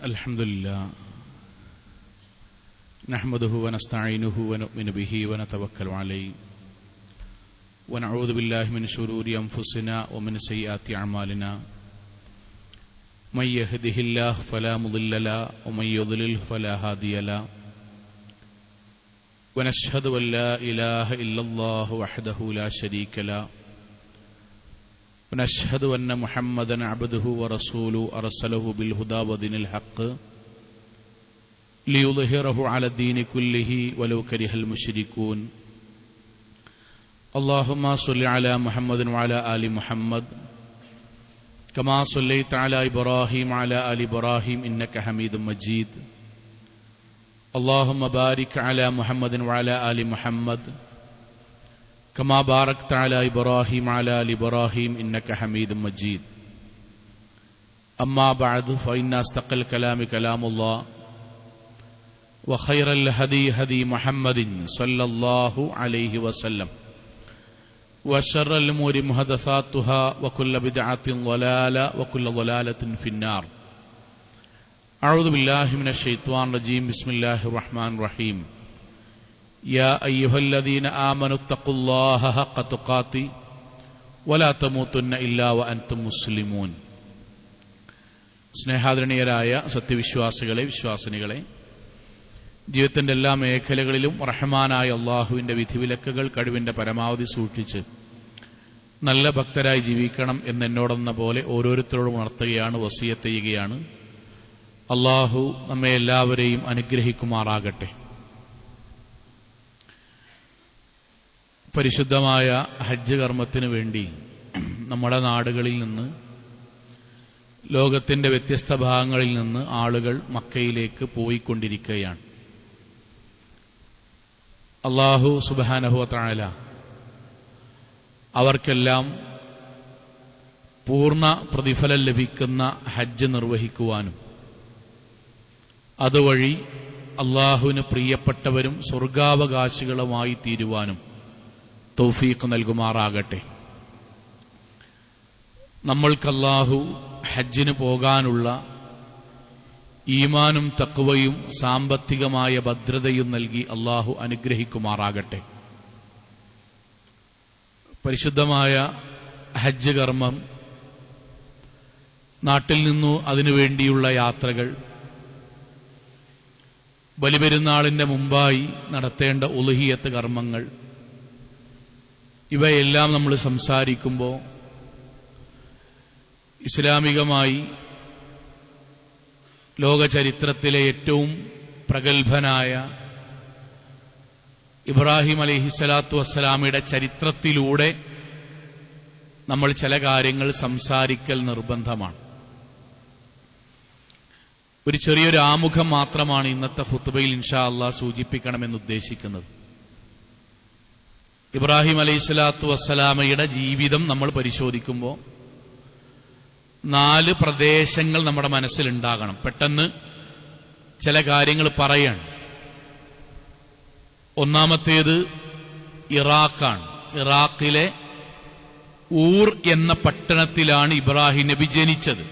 അൽഹംദുലില്ലാ നഹ്മദുഹു വനസ്തഈനുഹു വനുഅ്മിനു ബിഹി വനതവക്കലു അലൈഹി വനഊദു ബില്ലാഹി മിൻ ശുറൂരി അൻഫുസിനാ വമിൻ സയ്യിആതി അഅ്മാലിനാ മൻ യഹ്ദിഹില്ലാഹു ഫലാ മുദില്ല ലഹു വമൻ യുദ്ലിൽ ഫലാ ഹാദിയ ലഹു വനശ്ഹദു അൻ ലാ ഇലാഹ ഇല്ലല്ലാഹു വഹ്ദഹു ലാ ശരീക ലഹു വനശ്ഹദു അന്ന മുഹമ്മദൻ അബ്ദുഹു വറസൂലുഹു അർസലഹു ബിൽ ഹുദാ വദീനിൽ ഹഖ് ലിയുദ്ഹിറഹു അല ദീനി കുല്ലിഹി വലൗ കരിഹൽ മുശ്രികൂൻ. അല്ലാഹുമ്മ സ്വല്ലി അലാ മുഹമ്മദിൻ വഅലാ ആലി മുഹമ്മദ് കമാ സ്വല്ലൈത അലാ ഇബ്രാഹീം വഅലാ ആലി ഇബ്രാഹീം ഇന്നക ഹമീദും മജീദ്. അല്ലാഹുമ്മ ബാരിക് അലാ മുഹമ്മദിൻ വഅലാ ആലി മുഹമ്മദ് കമാ ബാരക്ത അലാ ഇബ്രാഹീം വഅലാ ആലി ഇബ്രാഹീം ഇന്നക ഹമീദും മജീദ്. അമ്മാ ബഅദ് ഫഇന്ന അസ്തഖൽ കലാമി കലാമുല്ലാഹ് وخير الهدي هدي محمد صلى الله عليه وسلم وشر الأمور محدثاتها وكل بدعة ضلالة وكل ضلالة في النار. أعوذ بالله من الشيطان الرجيم. بسم الله الرحمن الرحيم. يا أيها الذين آمنوا اتقوا الله حق تقاته ولا تموتن إلا وأنتم مسلمون. സ്നേഹാദരണീയരായ സത്യവിശ്വാസികളെ, വിശ്വാസിനികളെ, ജീവിതത്തിന്റെ എല്ലാ മേഖലകളിലും റഹ്മാനായ അള്ളാഹുവിന്റെ വിധിവിലക്കുകൾ കഴിവിന്റെ പരമാവധി സൂക്ഷിച്ച് നല്ല ഭക്തരായി ജീവിക്കണം എന്നെന്നോടെന്ന പോലെ ഓരോരുത്തരോടും ഉണർത്തുകയാണ്, വസിയത്ത് ചെയ്യുകയാണ്. അള്ളാഹു നമ്മെ എല്ലാവരെയും അനുഗ്രഹിക്കുമാറാകട്ടെ. പരിശുദ്ധമായ ഹജ്ജ് കർമ്മത്തിന് വേണ്ടി നമ്മുടെ നാടുകളിൽ നിന്ന്, ലോകത്തിന്റെ വ്യത്യസ്ത ഭാഗങ്ങളിൽ നിന്ന് ആളുകൾ മക്കയിലേക്ക് പോയിക്കൊണ്ടിരിക്കുകയാണ്. അല്ലാഹു സുബ്ഹാനഹു വ തആല അവർക്കെല്ലാം പൂർണ്ണ പ്രതിഫലം ലഭിക്കുന്ന ഹജ്ജ് നിർവഹിക്കുവാനും അതുവഴി അല്ലാഹുവിന് പ്രിയപ്പെട്ടവരും സ്വർഗാവകാശികളുമായി തീരുവാനും തൗഫീഖ് നൽകുമാറാകട്ടെ. നമ്മൾക്ക് അല്ലാഹു ഹജ്ജിന് പോകാനുള്ള ഈമാനും തഖ്വയും സാമ്പത്തികമായ ഭദ്രതയും നൽകി അല്ലാഹു അനുഗ്രഹിക്കുമാറാകട്ടെ. പരിശുദ്ധമായ ഹജ്ജ് കർമ്മം, നാട്ടിൽ നിന്നു അതിനുവേണ്ടിയുള്ള യാത്രകൾ, ബലിപെരുന്നാളിന്റെ മുമ്പായി നടത്തേണ്ട ഉളുഹിയത്ത് കർമ്മങ്ങൾ, ഇവയെല്ലാം നമ്മൾ സംസാരിക്കുമ്പോൾ ഇസ്ലാമികമായി ലോക ചരിത്രത്തിലെ ഏറ്റവും പ്രഗത്ഭനായ ഇബ്രാഹിം അലൈഹിസ്സലാത്തു വസ്സലാമയുടെ ചരിത്രത്തിലൂടെ നമ്മൾ ചില കാര്യങ്ങൾ സംസാരിക്കൽ നിർബന്ധമാണ്. ഒരു ചെറിയൊരു ആമുഖം മാത്രമാണ് ഇന്നത്തെ ഖുത്ബയിൽ ഇൻഷാ അല്ലാഹ് സൂചിപ്പിക്കണമെന്ന് ഉദ്ദേശിക്കുന്നത്. ഇബ്രാഹിം അലൈഹിസ്സലാത്തു വസ്സലാമയുടെ ജീവിതം നമ്മൾ പരിശോധിക്കുമ്പോൾ 4 പ്രദേശങ്ങൾ നമ്മുടെ മനസ്സിലുണ്ടാകണം. പെട്ടെന്ന് ചില കാര്യങ്ങൾ പറയാണ്. ഒന്നാമത്തേത് ഇറാഖാണ്. ഇറാഖിലെ ഊർ എന്ന പട്ടണത്തിലാണ് ഇബ്രാഹിം നബി ജനിച്ചത്.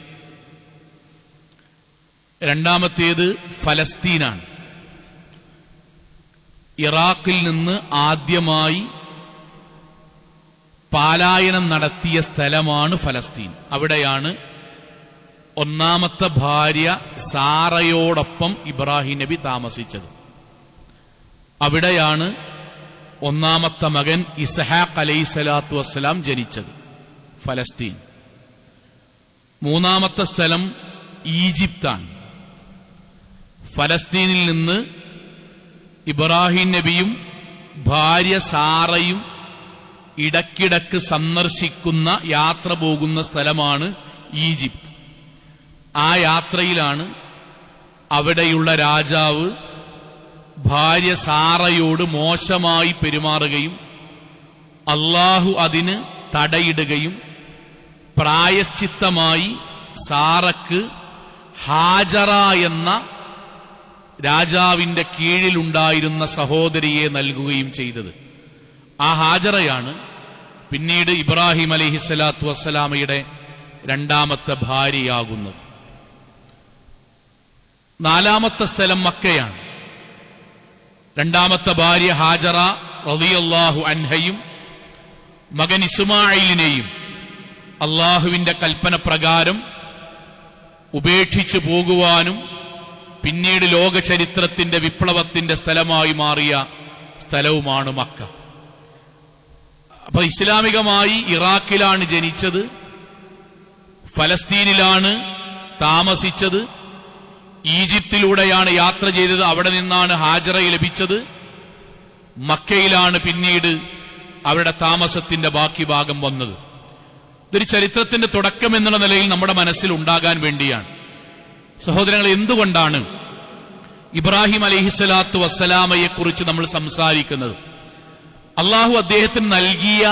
രണ്ടാമത്തേത് ഫലസ്തീനാണ്. ഇറാഖിൽ നിന്ന് ആദ്യമായി പാലായനം നടത്തിയ സ്ഥലമാണ് ഫലസ്തീൻ. അവിടെയാണ് ഒന്നാമത്തെ ഭാര്യ സാറയോടൊപ്പം ഇബ്രാഹിം നബി താമസിച്ചത്. അവിടെയാണ് ഒന്നാമത്തെ മകൻ ഇസ്ഹാഖ് അലൈഹിസ്സലാത്തു വസ്സലാം ജനിച്ചത്, ഫലസ്തീൻ. മൂന്നാമത്തെ സ്ഥലം ഈജിപ്താണ്. ഫലസ്തീനിൽ നിന്ന് ഇബ്രാഹിം നബിയും ഭാര്യ സാറയും ഇടക്കിടക്ക് സന്ദർശിക്കുന്ന, യാത്ര പോകുന്ന സ്ഥലമാണ് ഈജിപ്ത്. ആ യാത്രയിലാണ് അവിടെയുള്ള രാജാവ് ഭാര്യ സാറയോട് മോശമായി പെരുമാറുകയും അല്ലാഹു അതിന് തടയിടുകയും പ്രായശ്ചിത്തമായി സാറക്ക് ഹാജറ എന്ന രാജാവിന്റെ കീഴിലുണ്ടായിരുന്ന സഹോദരിയെ നൽകുകയും ചെയ്തത്. ആ ഹാജറയാണ് പിന്നീട് ഇബ്രാഹിം അലൈഹിസ്സലാത്തു വസ്സലാമയുടെ രണ്ടാമത്തെ ഭാര്യയാകുന്നത്. നാലാമത്തെ സ്ഥലം മക്കയാണ്. രണ്ടാമത്തെ ഭാര്യ ഹാജറ റളിയല്ലാഹു അൻഹയും മകൻ ഇസ്മാഈലിനെയും അള്ളാഹുവിന്റെ കൽപ്പന പ്രകാരം ഉപേക്ഷിച്ചു പോകുവാനും പിന്നീട് ലോക ചരിത്രത്തിന്റെ വിപ്ലവത്തിന്റെ സ്ഥലമായി മാറിയ സ്ഥലവുമാണ് മക്ക. അപ്പൊ ഇസ്ലാമികമായി ഇറാഖിലാണ് ജനിച്ചത്, ഫലസ്തീനിലാണ് താമസിച്ചത്, ഈജിപ്തിലൂടെയാണ് യാത്ര ചെയ്തത്, അവിടെ നിന്നാണ് ഹാജറയെ ലഭിച്ചത്, മക്കയിലാണ് പിന്നീട് അവരുടെ താമസത്തിന്റെ ബാക്കി ഭാഗം വന്നത്. ഇതൊരു ചരിത്രത്തിന്റെ തുടക്കം എന്നുള്ള നിലയിൽ നമ്മുടെ മനസ്സിൽ ഉണ്ടാകാൻ വേണ്ടിയാണ്. സഹോദരങ്ങൾ, എന്തുകൊണ്ടാണ് ഇബ്രാഹിം അലൈഹിസ്സലാത്തു വസ്സലാമയെ കുറിച്ച് നമ്മൾ സംസാരിക്കുന്നത്? അള്ളാഹു അദ്ദേഹത്തിന് നൽകിയ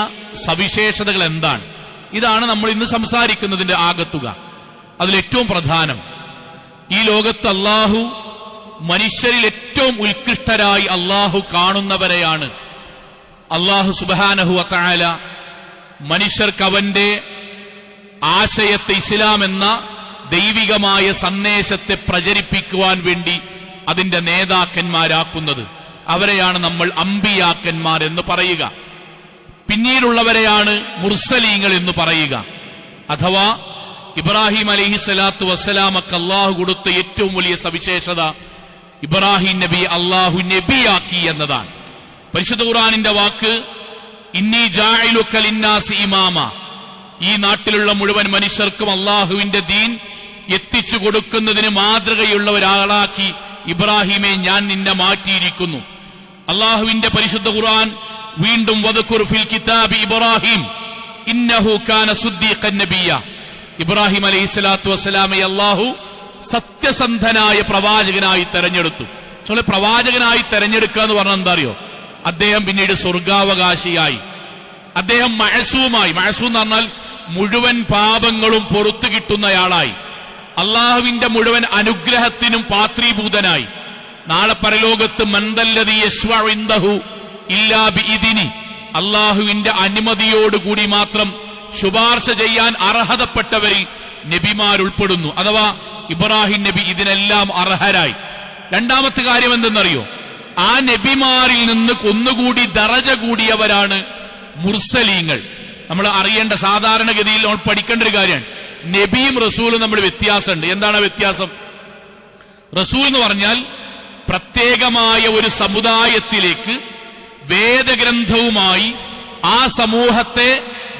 സവിശേഷതകൾ എന്താണ്? ഇതാണ് നമ്മൾ ഇന്ന് സംസാരിക്കുന്നതിന്റെ ആകത്തുക. അതിലേറ്റവും പ്രധാനം, ഈ ലോകത്ത് അള്ളാഹു മനുഷ്യരിൽ ഏറ്റവും ഉത്കൃഷ്ടരായി അള്ളാഹു കാണുന്നവരെയാണ് അള്ളാഹു സുബ്ഹാനഹു വ തആല മനുഷ്യർക്ക് അവന്റെ ആശയത്തെ, ഇസ്ലാം എന്ന ദൈവികമായ സന്ദേശത്തെ പ്രചരിപ്പിക്കുവാൻ വേണ്ടി അതിന്റെ നേതാക്കന്മാരാക്കുന്നത്. അവരെയാണ് നമ്മൾ അമ്പിയാക്കന്മാർ എന്ന് പറയുക. പിന്നീടുള്ളവരെയാണ് മുർസലീങ്ങൾ എന്ന് പറയുക. അഥവാ ഇബ്രാഹിം അലൈഹിസ്സലാത്തു വസ്സലാമക്ക് അള്ളാഹു കൊടുത്ത ഏറ്റവും വലിയ സവിശേഷത ഇബ്രാഹിം നബി അള്ളാഹു നബിയാക്കി എന്നതാണ്. പരിശുദ്ധ ഖുർആനിന്റെ വാക്ക് ഇന്നി ജാഇലുക ലിന്നാസി ഇമാമ, ഈ നാട്ടിലുള്ള മുഴുവൻ മനുഷ്യർക്കും അള്ളാഹുവിന്റെ ദീൻ എത്തിച്ചു കൊടുക്കുന്നതിന് മാതൃകയുള്ള ഒരാളാക്കി ഇബ്രാഹിമെ ഞാൻ നിന്നെ മാറ്റിയിരിക്കുന്നു. അള്ളാഹുവിന്റെ പരിശുദ്ധ ഖുർആൻ വീണ്ടും വദ്കുർ ഫിൽ കിതാബി ഇബ്രാഹിം ഇന്നഹു കാന സുദ്ദീഖൻ നബിയ്യ, ഇബ്രാഹിം അലൈഹിസ്സലാത്തു വസ്സലാമെ അള്ളാഹു സത്യസന്ധനായ പ്രവാചകനായി തെരഞ്ഞെടുത്തു. പ്രവാചകനായി തെരഞ്ഞെടുക്കുക എന്ന് പറഞ്ഞാൽ എന്താ അറിയോ? അദ്ദേഹം പിന്നീട് സ്വർഗാവകാശിയായി, അദ്ദേഹം മഅസൂമായി, മഅസൂം എന്ന് പറഞ്ഞാൽ മുഴുവൻ പാപങ്ങളും പൊറത്തു കിട്ടുന്നയാളായി, അള്ളാഹുവിന്റെ മുഴുവൻ അനുഗ്രഹത്തിനും പാത്രീഭൂതനായി. നാളെ പരലോകത്ത് മന്ദല്ലദീ യശ്വഉ ഇൻദഹു ഇല്ലാ ബിഇദ്നി, അള്ളാഹുവിന്റെ അനുമതിയോടുകൂടി മാത്രം ശുപാർശ ചെയ്യാൻ അർഹതപ്പെട്ടവരിൽ നബിമാരുൾപ്പെടുന്നു. അഥവാ ഇബ്രാഹിം നബി ഇതിനെല്ലാം അർഹരായി. രണ്ടാമത്തെ കാര്യം എന്തെന്നറിയോ? ആ നബിമാരിൽ നിന്ന് ഒന്നുകൂടി ദറജ കൂടിയവരാണ് മുർസലീങ്ങൾ. നമ്മൾ അറിയേണ്ട, സാധാരണഗതിയിൽ നമ്മൾ പഠിക്കേണ്ട ഒരു കാര്യമാണ്. നബിയും റസൂലും നമ്മൾ വ്യത്യാസമുണ്ട്. എന്താണ് വ്യത്യാസം? റസൂൽ എന്ന് പറഞ്ഞാൽ പ്രത്യേകമായ ഒരു സമുദായത്തിലേക്ക് വേദഗ്രന്ഥവുമായി ആ സമൂഹത്തെ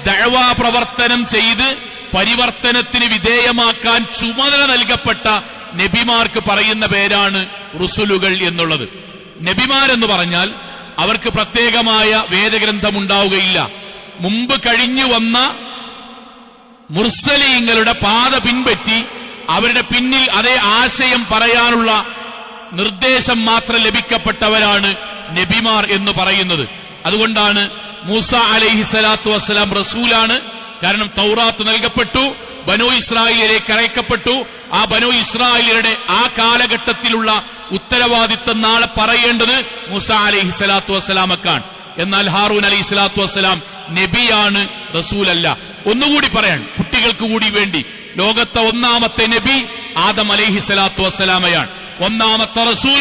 ദഅവാ പ്രവർത്തനം ചെയ്ത് പരിവർത്തനത്തിന് വിധേയമാക്കാൻ ചുമതല നൽകപ്പെട്ട നബിമാർക്ക് പറയുന്ന പേരാണ് റുസുലുകൾ എന്നുള്ളത്. നബിമാരെന്ന് പറഞ്ഞാൽ അവർക്ക് പ്രത്യേകമായ വേദഗ്രന്ഥം ഉണ്ടാവുകയില്ല. മുമ്പ് കഴിഞ്ഞു വന്ന മുർസലീങ്ങളുടെ പാത പിൻപറ്റി അവരുടെ പിന്നിൽ അതേ ആശയം പറയാനുള്ള നിർദ്ദേശം മാത്രം ലഭിക്കപ്പെട്ടവരാണ് നബിമാർ എന്ന് പറയുന്നത്. അതുകൊണ്ടാണ് മൂസ അലൈഹിസ്സലാത്തു വസ്സലാം റസൂലാണ്. കാരണം തൗറാത്ത് നൽകപ്പെട്ടു, ബനൂ ഇസ്രായേലിലേക്ക് അയക്കപ്പെട്ടു. ആ ബനൂ ഇസ്രായേലിയുടെ ആ കാലഘട്ടത്തിലുള്ള ഉത്തരവാദിത്തം നാളെ പറയേണ്ടത് മൂസ അലൈഹിസ്സലാത്തു വസ്സലാമക്കാണ്. എന്നാൽ ഹാറൂൻ അലൈഹിസ്സലാത്തു വസ്സലാം നബിയാണ്, റസൂലല്ല. ഒന്നുകൂടി പറയാൻ കുട്ടികൾക്ക് കൂടി വേണ്ടി, ലോകത്തെ ഒന്നാമത്തെ നബി ആദം അലൈഹിസ്സലാത്തു വസ്സലാമയാണ്. ഒന്നാമത്തെ റസൂൽ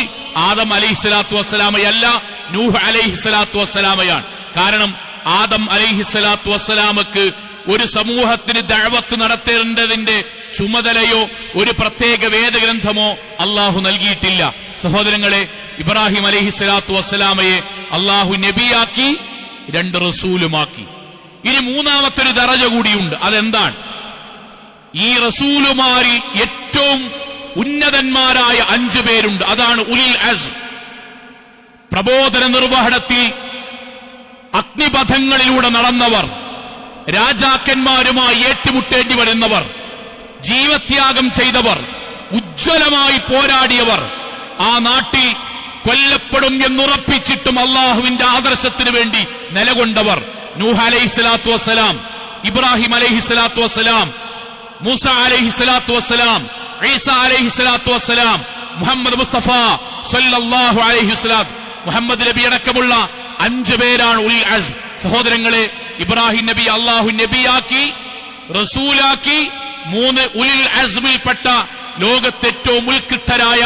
ആദം അലൈഹിസ്സലാത്തു വസ്സലാമയല്ല, നൂഹ് അലൈഹിസ്സലാത്തു വസ്സലാമയാണ്. കാരണം ആദം അലൈഹിസ്സലാത്തു വസ്സലാമക്ക് ഒരു സമൂഹത്തിന് ദഅവത്ത് നടത്തേണ്ടതിന്റെ ചുമതലയോ ഒരു പ്രത്യേക വേദഗ്രന്ഥമോ അള്ളാഹു നൽകിയിട്ടില്ല. സഹോദരങ്ങളെ, ഇബ്രാഹിം അലൈഹിസ്സലാത്തു വസ്സലാമയെ അള്ളാഹു നബിയാക്കി, രണ്ട് റസൂലുമാക്കി. ഇനി മൂന്നാമത്തൊരു ദറജ കൂടിയുണ്ട്. അതെന്താണ്? ഈ റസൂലുമാരിൽ ഏറ്റവും ഉന്നതന്മാരായ 5 പേരുണ്ട്. അതാണ് ഉലുൽ അസ്ം. പ്രബോധന നിർവഹണത്തിൽ അഗ്നിപഥങ്ങളിലൂടെ നടന്നവർ, രാജാക്കന്മാരുമായി ഏറ്റുമുട്ടേണ്ടി വരുന്നവർ, ജീവത്യാഗം ചെയ്തവർ, ഉജ്ജ്വലമായി പോരാടിയവർ, ആ നാട്ടിൽ കൊല്ലപ്പെടും എന്നുറപ്പിച്ചിട്ടും അള്ളാഹുവിന്റെ ആദർശത്തിന് വേണ്ടി നിലകൊണ്ടവർ. നൂഹ് അലൈഹിസ്സലാത്തു വസ്സലാം, ഇബ്രാഹിം അലൈഹിസ്സലാത്തു വസ്സലാം, മൂസ അലൈഹിസ്സലാത്തു വസ്സലാം, ഈസ അലൈഹിസ്സലാത്തു വസ്സലാം, മുഹമ്മദ് മുസ്തഫ സല്ലല്ലാഹു അലൈഹി വസല്ലം, മുഹമ്മദ് നബി അടക്കമുള്ള 5 പേരാണ് ഉലുൽ അസ്ം. സഹോദരങ്ങളെ, ഇബ്രാഹിം നബി അള്ളാഹു നബിയാക്കി, റസൂലാക്കി. 3 ഉലുൽ അസ്മിൽപ്പെട്ട ലോകത്തെ ഏറ്റവും ഉത്കൃഷ്ടരായ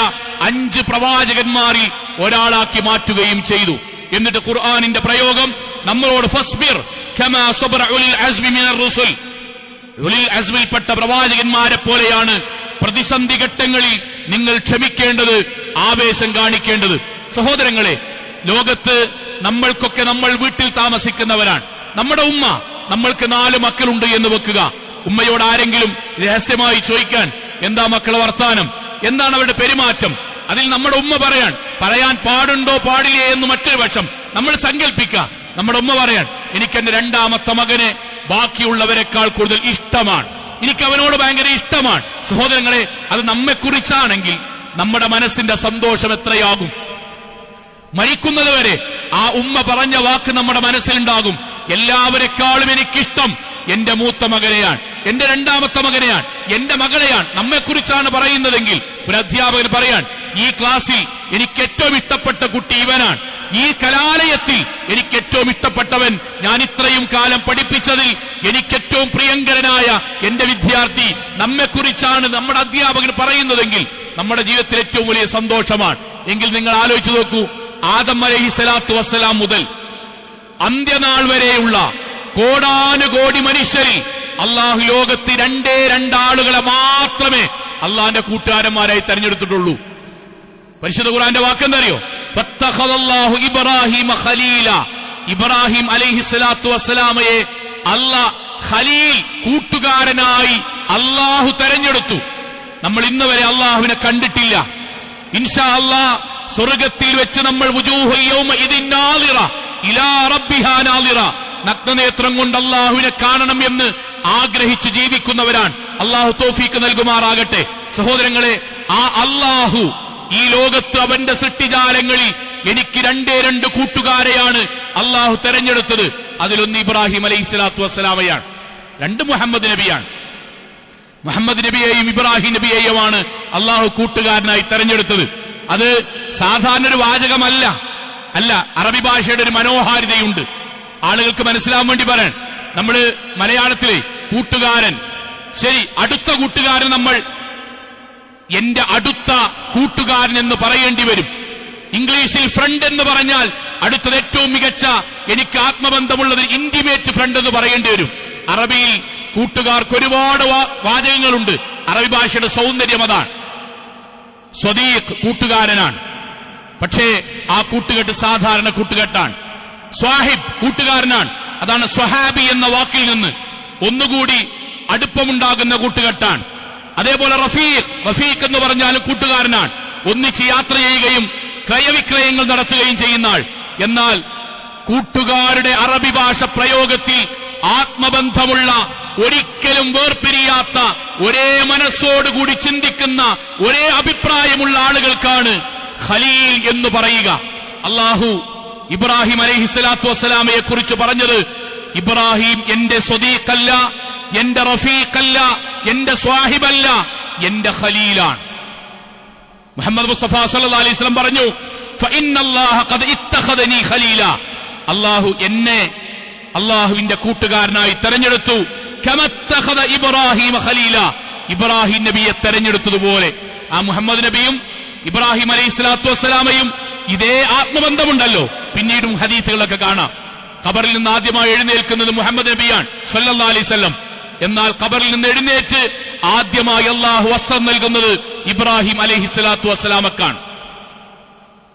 5 പ്രവാചകന്മാരിൽ ഒരാളാക്കി മാറ്റുകയും ചെയ്തു. എന്നിട്ട് ഖുർആനിന്റെ പ്രയോഗം നമ്മളോട് ഫസ്ബിർ കമാ സബറ ഉലുൽ അസ്മി മിനർ റുസുൽ, ഉലുൽ അസ്മിൽപ്പെട്ട പ്രവാചകന്മാരെ പോലെയാണ് പ്രതിസന്ധി ഘട്ടങ്ങളിൽ നിങ്ങൾ ക്ഷമിക്കേണ്ടത്, ആവേശം കാണിക്കേണ്ടത്. സഹോദരങ്ങളെ, ലോകത്ത് നമ്മൾക്കൊക്കെ, നമ്മൾ വീട്ടിൽ താമസിക്കുന്നവരാണ്. നമ്മുടെ ഉമ്മ, നമ്മൾക്ക് 4 മക്കളുണ്ട് എന്ന് വെക്കുക. ഉമ്മയോട് ആരെങ്കിലും രഹസ്യമായി ചോദിക്കാൻ, എന്താ മക്കളെ വർത്താനം, എന്താണ് അവരുടെ പെരുമാറ്റം, അതിൽ നമ്മുടെ ഉമ്മ പറയാൻ പാടുണ്ടോ പാടില്ലേ എന്ന് മറ്റൊരു പക്ഷം നമ്മൾ സങ്കല്പിക്കാം. നമ്മുടെ ഉമ്മ പറയാൻ, എനിക്ക് എന്റെ 2ാമത്തെ മകനെ ബാക്കിയുള്ളവരെക്കാൾ കൂടുതൽ ഇഷ്ടമാണ്, എനിക്ക് അവനോട് ഭയങ്കര ഇഷ്ടമാണ്. സഹോദരങ്ങളെ, അത് നമ്മെക്കുറിച്ചാണെങ്കിൽ നമ്മുടെ മനസ്സിന്റെ സന്തോഷം എത്രയാകും. മരിക്കുന്നത് വരെ ആ ഉമ്മ പറഞ്ഞ വാക്ക് നമ്മുടെ മനസ്സിലുണ്ടാകും. എല്ലാവരെക്കാളും എനിക്കിഷ്ടം എന്റെ മൂത്ത മകനെയാണ്, എന്റെ 2ാമത്തെ മകനെയാണ്, എന്റെ മകളെയാണ്. നമ്മെക്കുറിച്ചാണ് പറയുന്നതെങ്കിൽ ഒരു അധ്യാപകൻ പറയാൻ, ഈ ക്ലാസ്സിൽ എനിക്ക് ഏറ്റവും ഇഷ്ടപ്പെട്ട കുട്ടി ഇവനാണ്, ഈ കലാലയത്തിൽ എനിക്ക് ഏറ്റവും ഇഷ്ടപ്പെട്ടവൻ, ഞാൻ ഇത്രയും കാലം പഠിപ്പിച്ചതിൽ എനിക്ക് ഏറ്റവും പ്രിയങ്കരനായ എന്റെ വിദ്യാർത്ഥി, നമ്മെക്കുറിച്ചാണ് നമ്മുടെ അധ്യാപകൻ പറയുന്നതെങ്കിൽ നമ്മുടെ ജീവിതത്തിൽ ഏറ്റവും വലിയ സന്തോഷമാണ്. എങ്കിൽ നിങ്ങൾ ആലോചിച്ചു നോക്കൂ, ആദം അലൈഹിസ്സലാത്തു വസ്സലാം മുതൽ അന്ത്യനാൾ വരെയുള്ള കോടാനുകോടി മനുഷ്യരിൽ അള്ളാഹു ലോകത്ത് 2 ആളുകളെ മാത്രമേ അള്ളാഹിന്റെ കൂട്ടുകാരന്മാരായി തെരഞ്ഞെടുത്തിട്ടുള്ളൂ. പരിശുദ്ധ ഖുർആന്റെ വാക്കെന്തറിയോ? ഫത്തഖദല്ലാഹു ഇബ്രാഹിമ ഖലീല. ഇബ്രാഹിം അലൈഹിസ്സലാത്തു വസ്സലാമയെ അല്ലാഹ് ഖലീൽ, കൂട്ടുകാരനായി അള്ളാഹു തെരഞ്ഞെടുത്തു. നമ്മൾ ഇന്ന് വരെ അള്ളാഹുവിനെ കണ്ടിട്ടില്ല. ഇൻഷാ അല്ലാഹ് സ്വർഗത്തിൽ വെച്ച് നമ്മൾ വുജൂഹു യൗമഇദിൻ നാളിറ ഇലാ റബ്ബിഹാ നാളിറ, നഗ്നനേത്രം കൊണ്ട് അള്ളാഹുവിനെ കാണണം എന്ന് ആഗ്രഹിച്ച് ജീവിക്കുന്നവരാണ്. അള്ളാഹു തൗഫീഖ് നൽകുമാറാകട്ടെ. സഹോദരങ്ങളെ, ആ അള്ളാഹു ഈ ലോകത്ത് അവന്റെ സൃഷ്ടിജാലങ്ങളിൽ എനിക്ക് 2 കൂട്ടുകാരെയാണ് അള്ളാഹു തെരഞ്ഞെടുത്തത്. അതിലൊന്ന് ഇബ്രാഹിം അലൈഹിസ്സലാത്തു വസ്സലാമയാണ്, 2 മുഹമ്മദ് നബിയാണ്. മുഹമ്മദ് നബിയെയും ഇബ്രാഹിം നബിയെയുമാണ് അള്ളാഹു കൂട്ടുകാരനായി തെരഞ്ഞെടുത്തത്. അത് സാധാരണ ഒരു വാചകമല്ല, അറബി ഭാഷയുടെ ഒരു മനോഹാരിതയുണ്ട്. ആളുകൾക്ക് മനസ്സിലാവാൻ വേണ്ടി പറയാൻ, നമ്മള് മലയാളത്തിലെ കൂട്ടുകാരൻ, ശരി, അടുത്ത കൂട്ടുകാരൻ നമ്മൾ എന്റെ അടുത്ത കൂട്ടുകാരൻ എന്ന് പറയേണ്ടി വരും. ഇംഗ്ലീഷിൽ ഫ്രണ്ട് എന്ന് പറഞ്ഞാൽ അടുത്തത് ഏറ്റവും മികച്ച, എനിക്ക് ആത്മബന്ധമുള്ളത് ഇന്റിമേറ്റ് ഫ്രണ്ട് എന്ന് പറയേണ്ടി വരും. അറബിയിൽ കൂട്ടുകാർക്ക് ഒരുപാട് വാചകങ്ങളുണ്ട്. അറബി ഭാഷയുടെ സൗന്ദര്യം അതാണ്. സ്വദീഖ് കൂട്ടുകാരനാണ്, പക്ഷേ ആ കൂട്ടുകെട്ട് സാധാരണ കൂട്ടുകെട്ടാണ്. സ്വാഹിബ് കൂട്ടുകാരനാണ്, അതാണ് സ്വഹാബി എന്ന വാക്കിൽ നിന്ന് ഒന്നുകൂടി അടുപ്പമുണ്ടാകുന്ന കൂട്ടുകെട്ടാണ്. അതേപോലെ റഫീഖ് എന്ന് പറഞ്ഞാലും കൂട്ടുകാരനാണ്, ഒന്നിച്ച് യാത്ര ചെയ്യുകയും ക്രയവിക്രയങ്ങൾ നടത്തുകയും ചെയ്യുന്ന ആൾ. എന്നാൽ കൂട്ടുകാരുടെ അറബി ഭാഷ പ്രയോഗത്തിൽ ആത്മബന്ധമുള്ള, ഒരിക്കലും വേർപിരിയാത്ത, ഒരേ മനസ്സോടുകൂടി ചിന്തിക്കുന്ന, ഒരേ അഭിപ്രായമുള്ള ആളുകൾക്കാണ് ഖലീൽ എന്ന് പറയുക. അള്ളാഹു ഇബ്രാഹിം അലൈഹിസ്സലാത്തു വസ്സലാമയെ കുറിച്ച് പറഞ്ഞത്, ഇബ്രാഹിം എന്റെ സ്വദീഖല്ല, എന്റെ റഫീഖല്ല, എന്റെ സ്വാഹിബല്ല, എന്റെ ഖലീലാണ്. മുഹമ്മദ് മുസ്തഫ സല്ലല്ലാഹു അലൈഹി വസല്ലം പറഞ്ഞു, ഫഇന്നല്ലാഹ ഖദ് ഇത്തഖദനി ഖലീല. അള്ളാഹു എന്നെ അള്ളാഹുവിന്റെ കൂട്ടുകാരനായി തെരഞ്ഞെടുത്തു. കമത്തഖദ ഇബ്രാഹിം ഖലീല, ഇബ്രാഹിം നബിയെ തെരഞ്ഞെടുത്തതുപോലെ. ആ മുഹമ്മദ് നബിയും ഇബ്രാഹിം അലൈഹിസ്സലാത്തു വസ്സലാമയും ഇതേ ആത്മബന്ധമുണ്ടല്ലോ. പിന്നീടും ഹദീസുകളൊക്കെ കാണാം. ഖബറിൽ നിന്ന് ആദ്യമായി എഴുന്നേൽക്കുന്നത് മുഹമ്മദ് നബിയാണ് സല്ലല്ലാഹു അലൈഹി വസല്ലം. എന്നാൽ ഖബറിൽ നിന്ന് എഴുന്നേറ്റ് ആദ്യമായി അള്ളാഹു വസ്ത്രം നൽകുന്നത് ഇബ്രാഹിം അലൈഹിസ്സലാത്തു വസ്സലാമക്കാണ്.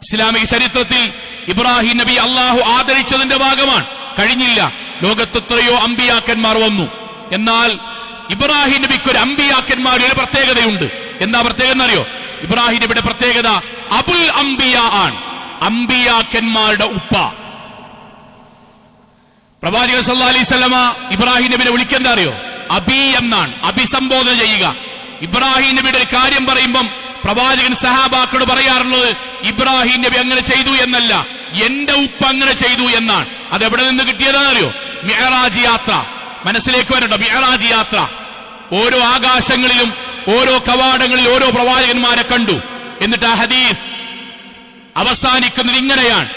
ഇസ്ലാമിക ചരിത്രത്തിൽ ഇബ്രാഹിം നബി അള്ളാഹു ആദരിച്ചതിന്റെ ഭാഗമാണ്. കഴിഞ്ഞില്ല, ലോകത്ത് എത്രയോ അമ്പിയാക്കന്മാർ വന്നു. എന്നാൽ ഇബ്രാഹിം നബിക്ക് ഒരു അമ്പിയാക്കന്മാരുടെ ഒരു പ്രത്യേകതയുണ്ട്. എന്താ പ്രത്യേകത എന്നറിയോ? ഇബ്രാഹിം നബിയുടെ പ്രത്യേകത അബുൽ അംബിയ ആണ്, അമ്പിയാക്കന്മാരുടെ ഉപ്പ. പ്രവാചകൻ സല്ലല്ലാഹു അലൈഹി വസല്ലമ ഇബ്രാഹിം നബിയെ വിളിക്കേണ്ട അറിയോ? അബി എന്നാണ്, അഭിസംബോധന ചെയ്യുക. ഇബ്രാഹിം നബിയുടെ ഒരു കാര്യം പറയുമ്പം പ്രവാചകൻ സഹാബാക്കളോട് പറയാറുള്ളത് ഇബ്രാഹിം നബി അങ്ങനെ ചെയ്തു എന്നല്ല, എന്റെ ഉപ്പ അങ്ങനെ ചെയ്തു എന്നാണ്. അതെവിടെ നിന്ന് കിട്ടിയതാണെന്നറിയോ? മിഅ്റാജ് യാത്ര. മനസ്സിലേക്ക് വരണ്ട, മിഅ്റാജ് യാത്ര. ഓരോ ആകാശങ്ങളിലും ഓരോ കവാടങ്ങളിൽ ഓരോ പ്രവാചകന്മാരെ കണ്ടു. എന്നിട്ട് ആ ഹദീസ് അവസാനിക്കുന്നത് ഇങ്ങനെയാണ്,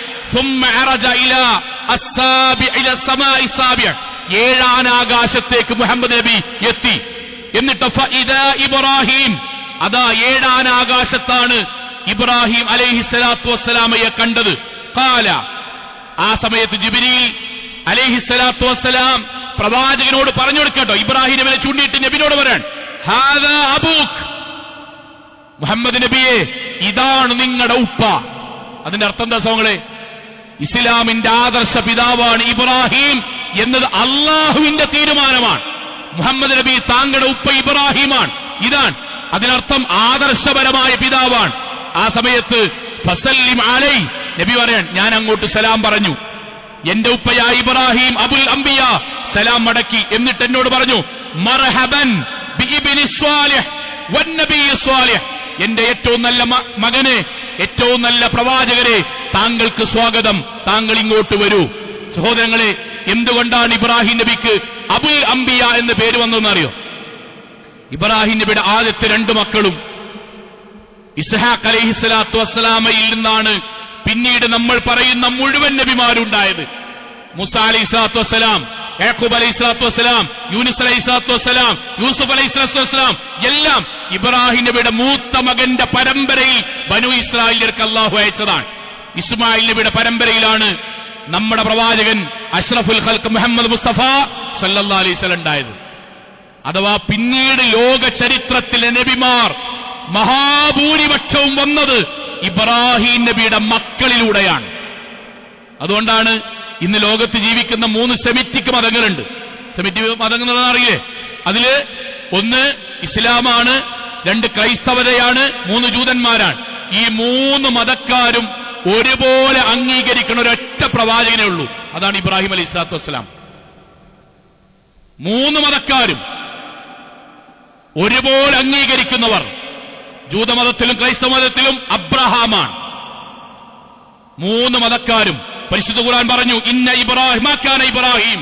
ഏഴാനാകാശത്തേക്ക് മുഹമ്മദ് നബി എത്തി. എന്നിട്ട് ഇബ്രാഹിം, അതാ 7-ാം ആകാശത്താണ് ഇബ്രാഹിം അലൈഹിസ്സലാത്തു വസ്സലാമയെ കണ്ടത്. ഖാല, ആ സമയത്ത് ജിബ്രീൽ അലൈഹിസ്സലാത്തു വസ്സലാം പ്രവാചകനോട് പറഞ്ഞു കൊടുക്കട്ടോ, ഇബ്രാഹിം നബിയെ ചൂണ്ടിയിട്ട് നബിയോട് പറയാൻ, ഹാദാ അബൂക്ക്, മുഹമ്മദ് നബിയെ ഇതാണ് നിങ്ങളുടെ ഉപ്പ. അതിന്റെ അർത്ഥം എന്താ സഹോദരങ്ങളെ? ഇസ്ലാമിന്റെ ആദർശ പിതാവാണ് ഇബ്രാഹിം എന്നത് അള്ളാഹുവിന്റെ തീരുമാനമാണ്. മുഹമ്മദ് നബി താങ്കളുടെ ഉപ്പ ഇബ്രാഹിമാണ്, ഇതാണ് അതിനർത്ഥം ആദർശപരമായ പിതാവാണ്. ആ സമയത്ത് ഫസല്ലിം അലൈ, നബി പറയാൻ ഞാൻ അങ്ങോട്ട് സലാം പറഞ്ഞു. എന്റെ ഉപ്പയായ ഇബ്രാഹിം അബുൽ അംബിയ സലാം മടക്കി. എന്നിട്ട് എന്നോട് പറഞ്ഞു, മർഹബൻ ബിഇബ്നി സ്വാലിഹ് വന്നബിയ്യി സ്വാലിഹ്, എന്റെ ഏറ്റവും നല്ല മകനെ, ഏറ്റവും നല്ല പ്രവാചകരെ, താങ്കൾക്ക് സ്വാഗതം, താങ്കൾ ഇങ്ങോട്ട് വരൂ. സഹോദരങ്ങളെ, എന്തുകൊണ്ടാണ് ഇബ്രാഹിം നബിക്ക് അബുൽ അംബിയ എന്ന് പേര് വന്നതെന്ന് അറിയോ? ഇബ്രാഹിം നബിയുടെ ആദ്യത്തെ 2 മക്കളും ഇസ്ഹാഖ് അലൈഹിസ്സലാത്തു വസ്സലാമയിൽ നിന്നാണ് പിന്നീട് നമ്മൾ പറയുന്ന മുഴുവൻ നബിമാരുണ്ടായത്. മൂസ അലൈഹിസ്സലാത്തു വസ്സലാം, യാക്കൂബ് അലൈഹിസ്സലാത്തു വസ്സലാം, യൂനുസ് അലൈഹിസ്സലാത്തു വസ്സലാം, യൂസുഫ് അലൈഹിസ്സലാത്തു വസ്സലാം, എല്ലാം ഇബ്രാഹിം നബിയുടെ മൂത്ത മകന്റെ പരമ്പരയിൽ ബനു ഇസ്രായേലിയർക്ക് അല്ലാഹു അയച്ചതാണ്. ഇസ്മായിൽ നബിയുടെ പരമ്പരയിലാണ് നമ്മുടെ പ്രവാചകൻ അഷ്റഫുൽ ഖൽഖ് മുഹമ്മദ് മുസ്തഫ സല്ലല്ലാഹു അലൈഹി വസല്ലം ഉണ്ടായത്. അഥവാ പിന്നീട് ലോക ചരിത്രത്തിലെ നബിമാർ മഹാഭൂരിപക്ഷവും വന്നത് ഇബ്രാഹിം നബിയുടെ മക്കളിലൂടെയാണ്. അതുകൊണ്ടാണ് ഇന്ന് ലോകത്ത് ജീവിക്കുന്ന 3 സെമിറ്റിക് മതങ്ങളുണ്ട്. സെമിറ്റിക് മതങ്ങൾ അറിയില്ലേ? അതില് 1 ഇസ്ലാമാണ്, 2 ക്രൈസ്തവതയാണ്, 3 ജൂതന്മാരാണ്. ഈ 3 മതക്കാരും ഒരുപോലെ അംഗീകരിക്കുന്ന ഒരൊറ്റ പ്രവാചകനേ ഉള്ളൂ, അതാണ് ഇബ്രാഹിം അലൈഹി സ്വലാത്തു വസ്സലാം. 3 മതക്കാരും ഒരുപോലെ അംഗീകരിക്കുന്നവർ ജൂതമതത്തിലും ക്രൈസ്തവ മതത്തിലും അബ്രഹാമാണ്. 3 മതക്കാരും പരിശുദ്ധ ഖുർആൻ പറഞ്ഞു, ഇന്ന ഇബ്രാഹിം കാന ഇബ്രാഹിം,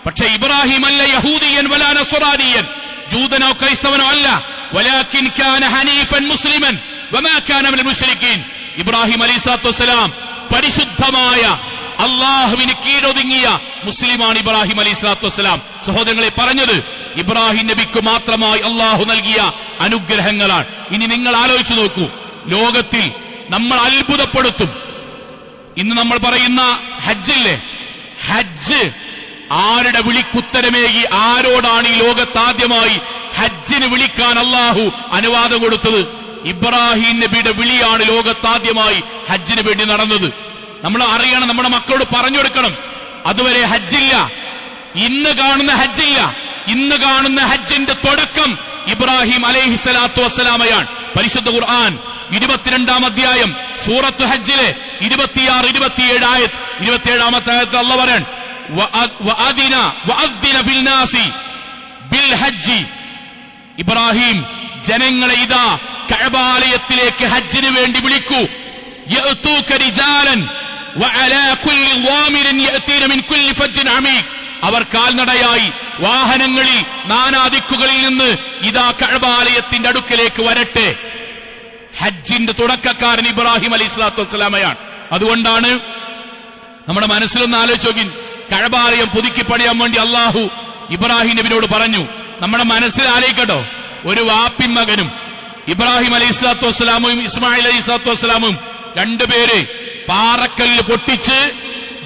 പക്ഷേ ഇബ്രാഹിം അല്ല യഹൂദിയൻ വലാ നസ്റാനിയൻ, ജൂതനോ ക്രൈസ്തവനോ അല്ല, വലാകിൻ കാന ഹനീഫൻ മുസ്ലിമൻ വമാ കാന മിനൽ മുശ്രിക്കീൻ. ഇബ്രാഹിം അലൈഹിസ്സലാത്തു വസ്സലാം പരിശുദ്ധമായ അള്ളാഹുവിന് കീഴൊതുങ്ങിയ മുസ്ലിമാണ് ഇബ്രാഹിം അലൈഹിസ്സലാത്തു വസ്സലാം. സഹോദരങ്ങളെ, പറഞ്ഞത് ഇബ്രാഹിം നബിക്ക് മാത്രമായി അള്ളാഹു നൽകിയ അനുഗ്രഹങ്ങളാണ്. ഇനി നിങ്ങൾ ആലോചിച്ചു നോക്കൂ, ലോകത്തിൽ നമ്മൾ അത്ഭുതപ്പെടുത്തും. ഇന്ന് നമ്മൾ പറയുന്ന ഹജ്ജില്ലേ, ഹജ്ജ് ആരുടെ വിളിക്കുത്തരമേകി, ആരോടാണ് ഈ ലോകത്താദ്യമായി ഹജ്ജിന് വിളിക്കാൻ അള്ളാഹു അനുവാദം കൊടുത്തത്? ഇബ്രാഹിം നബിയുടെ വിളിയാണ് ലോകത്താദ്യമായി ഹജ്ജിന് വേണ്ടി നടന്നത്. നമ്മൾ അറിയണം, നമ്മുടെ മക്കളോട് പറഞ്ഞു കൊടുക്കണം. അതുവരെ ഹജ്ജില്ല, ഇന്ന് കാണുന്ന ഹജ്ജില്ല. ഇന്ന് കാണുന്ന ഹജ്ജിന്റെ തുടക്കം ഇബ്രാഹിം അലൈഹിസ്സലാത്തു വസ്സലാമയാണ്. പരിശുദ്ധ ഖുർആൻ 22-ാം അധ്യായം സൂറത്ത് ഹജ്ജിലെ 26-27 ആയത്ത്, 27-ാമത്തെ ആയത്ത് അല്ലാഹു പറയാൻ, വഅദ്ദിന ഫിൽ നാസി ബിൽ ഹജ്ജി, ഇബ്രാഹിം ജനങ്ങളെ ഇതാ കഅബാലയത്തിലേക്ക് ഹജ്ജിന് വേണ്ടി വിളിക്കൂ. യഅതൂക റിജാലൻ വഅലാ കുല്ലി ളാമിരിൻ യഅതീന മിൻ കുല്ലി ഫജ്ജിൻ അമീഖ്, അവർ കാൽനടയായി വാഹനങ്ങളിൽ നാനാദിക്കുകളിൽ നിന്ന് ഇതാ കഅബാലയത്തിന്റെ അടുക്കലേക്ക് വരട്ടെ. ഹജ്ജിന്റെ തുടക്കക്കാരൻ ഇബ്രാഹിം അലൈഹിസ്സലാത്തു വസ്സലാമയാണ്. അതുകൊണ്ടാണ് നമ്മുടെ മനസ്സിലൊന്ന് ആലോചിച്ച് നോക്കി, കഅബാലയം പുതുക്കി പണിയാൻ വേണ്ടി അള്ളാഹു ഇബ്രാഹിം നബിയോട് പറഞ്ഞു. നമ്മുടെ മനസ്സിൽ ആലോചിക്കട്ടോ, ഒരു വാപ്പിൻ മകനും ഇബ്രാഹിം അലൈഹിസ്സലാത്തു വസ്സലാമും ഇസ്മായിൽ അലൈഹിസ്സലാത്തു വസ്സലാമും 2 പേര് പാറക്കല്ല് പൊട്ടിച്ച്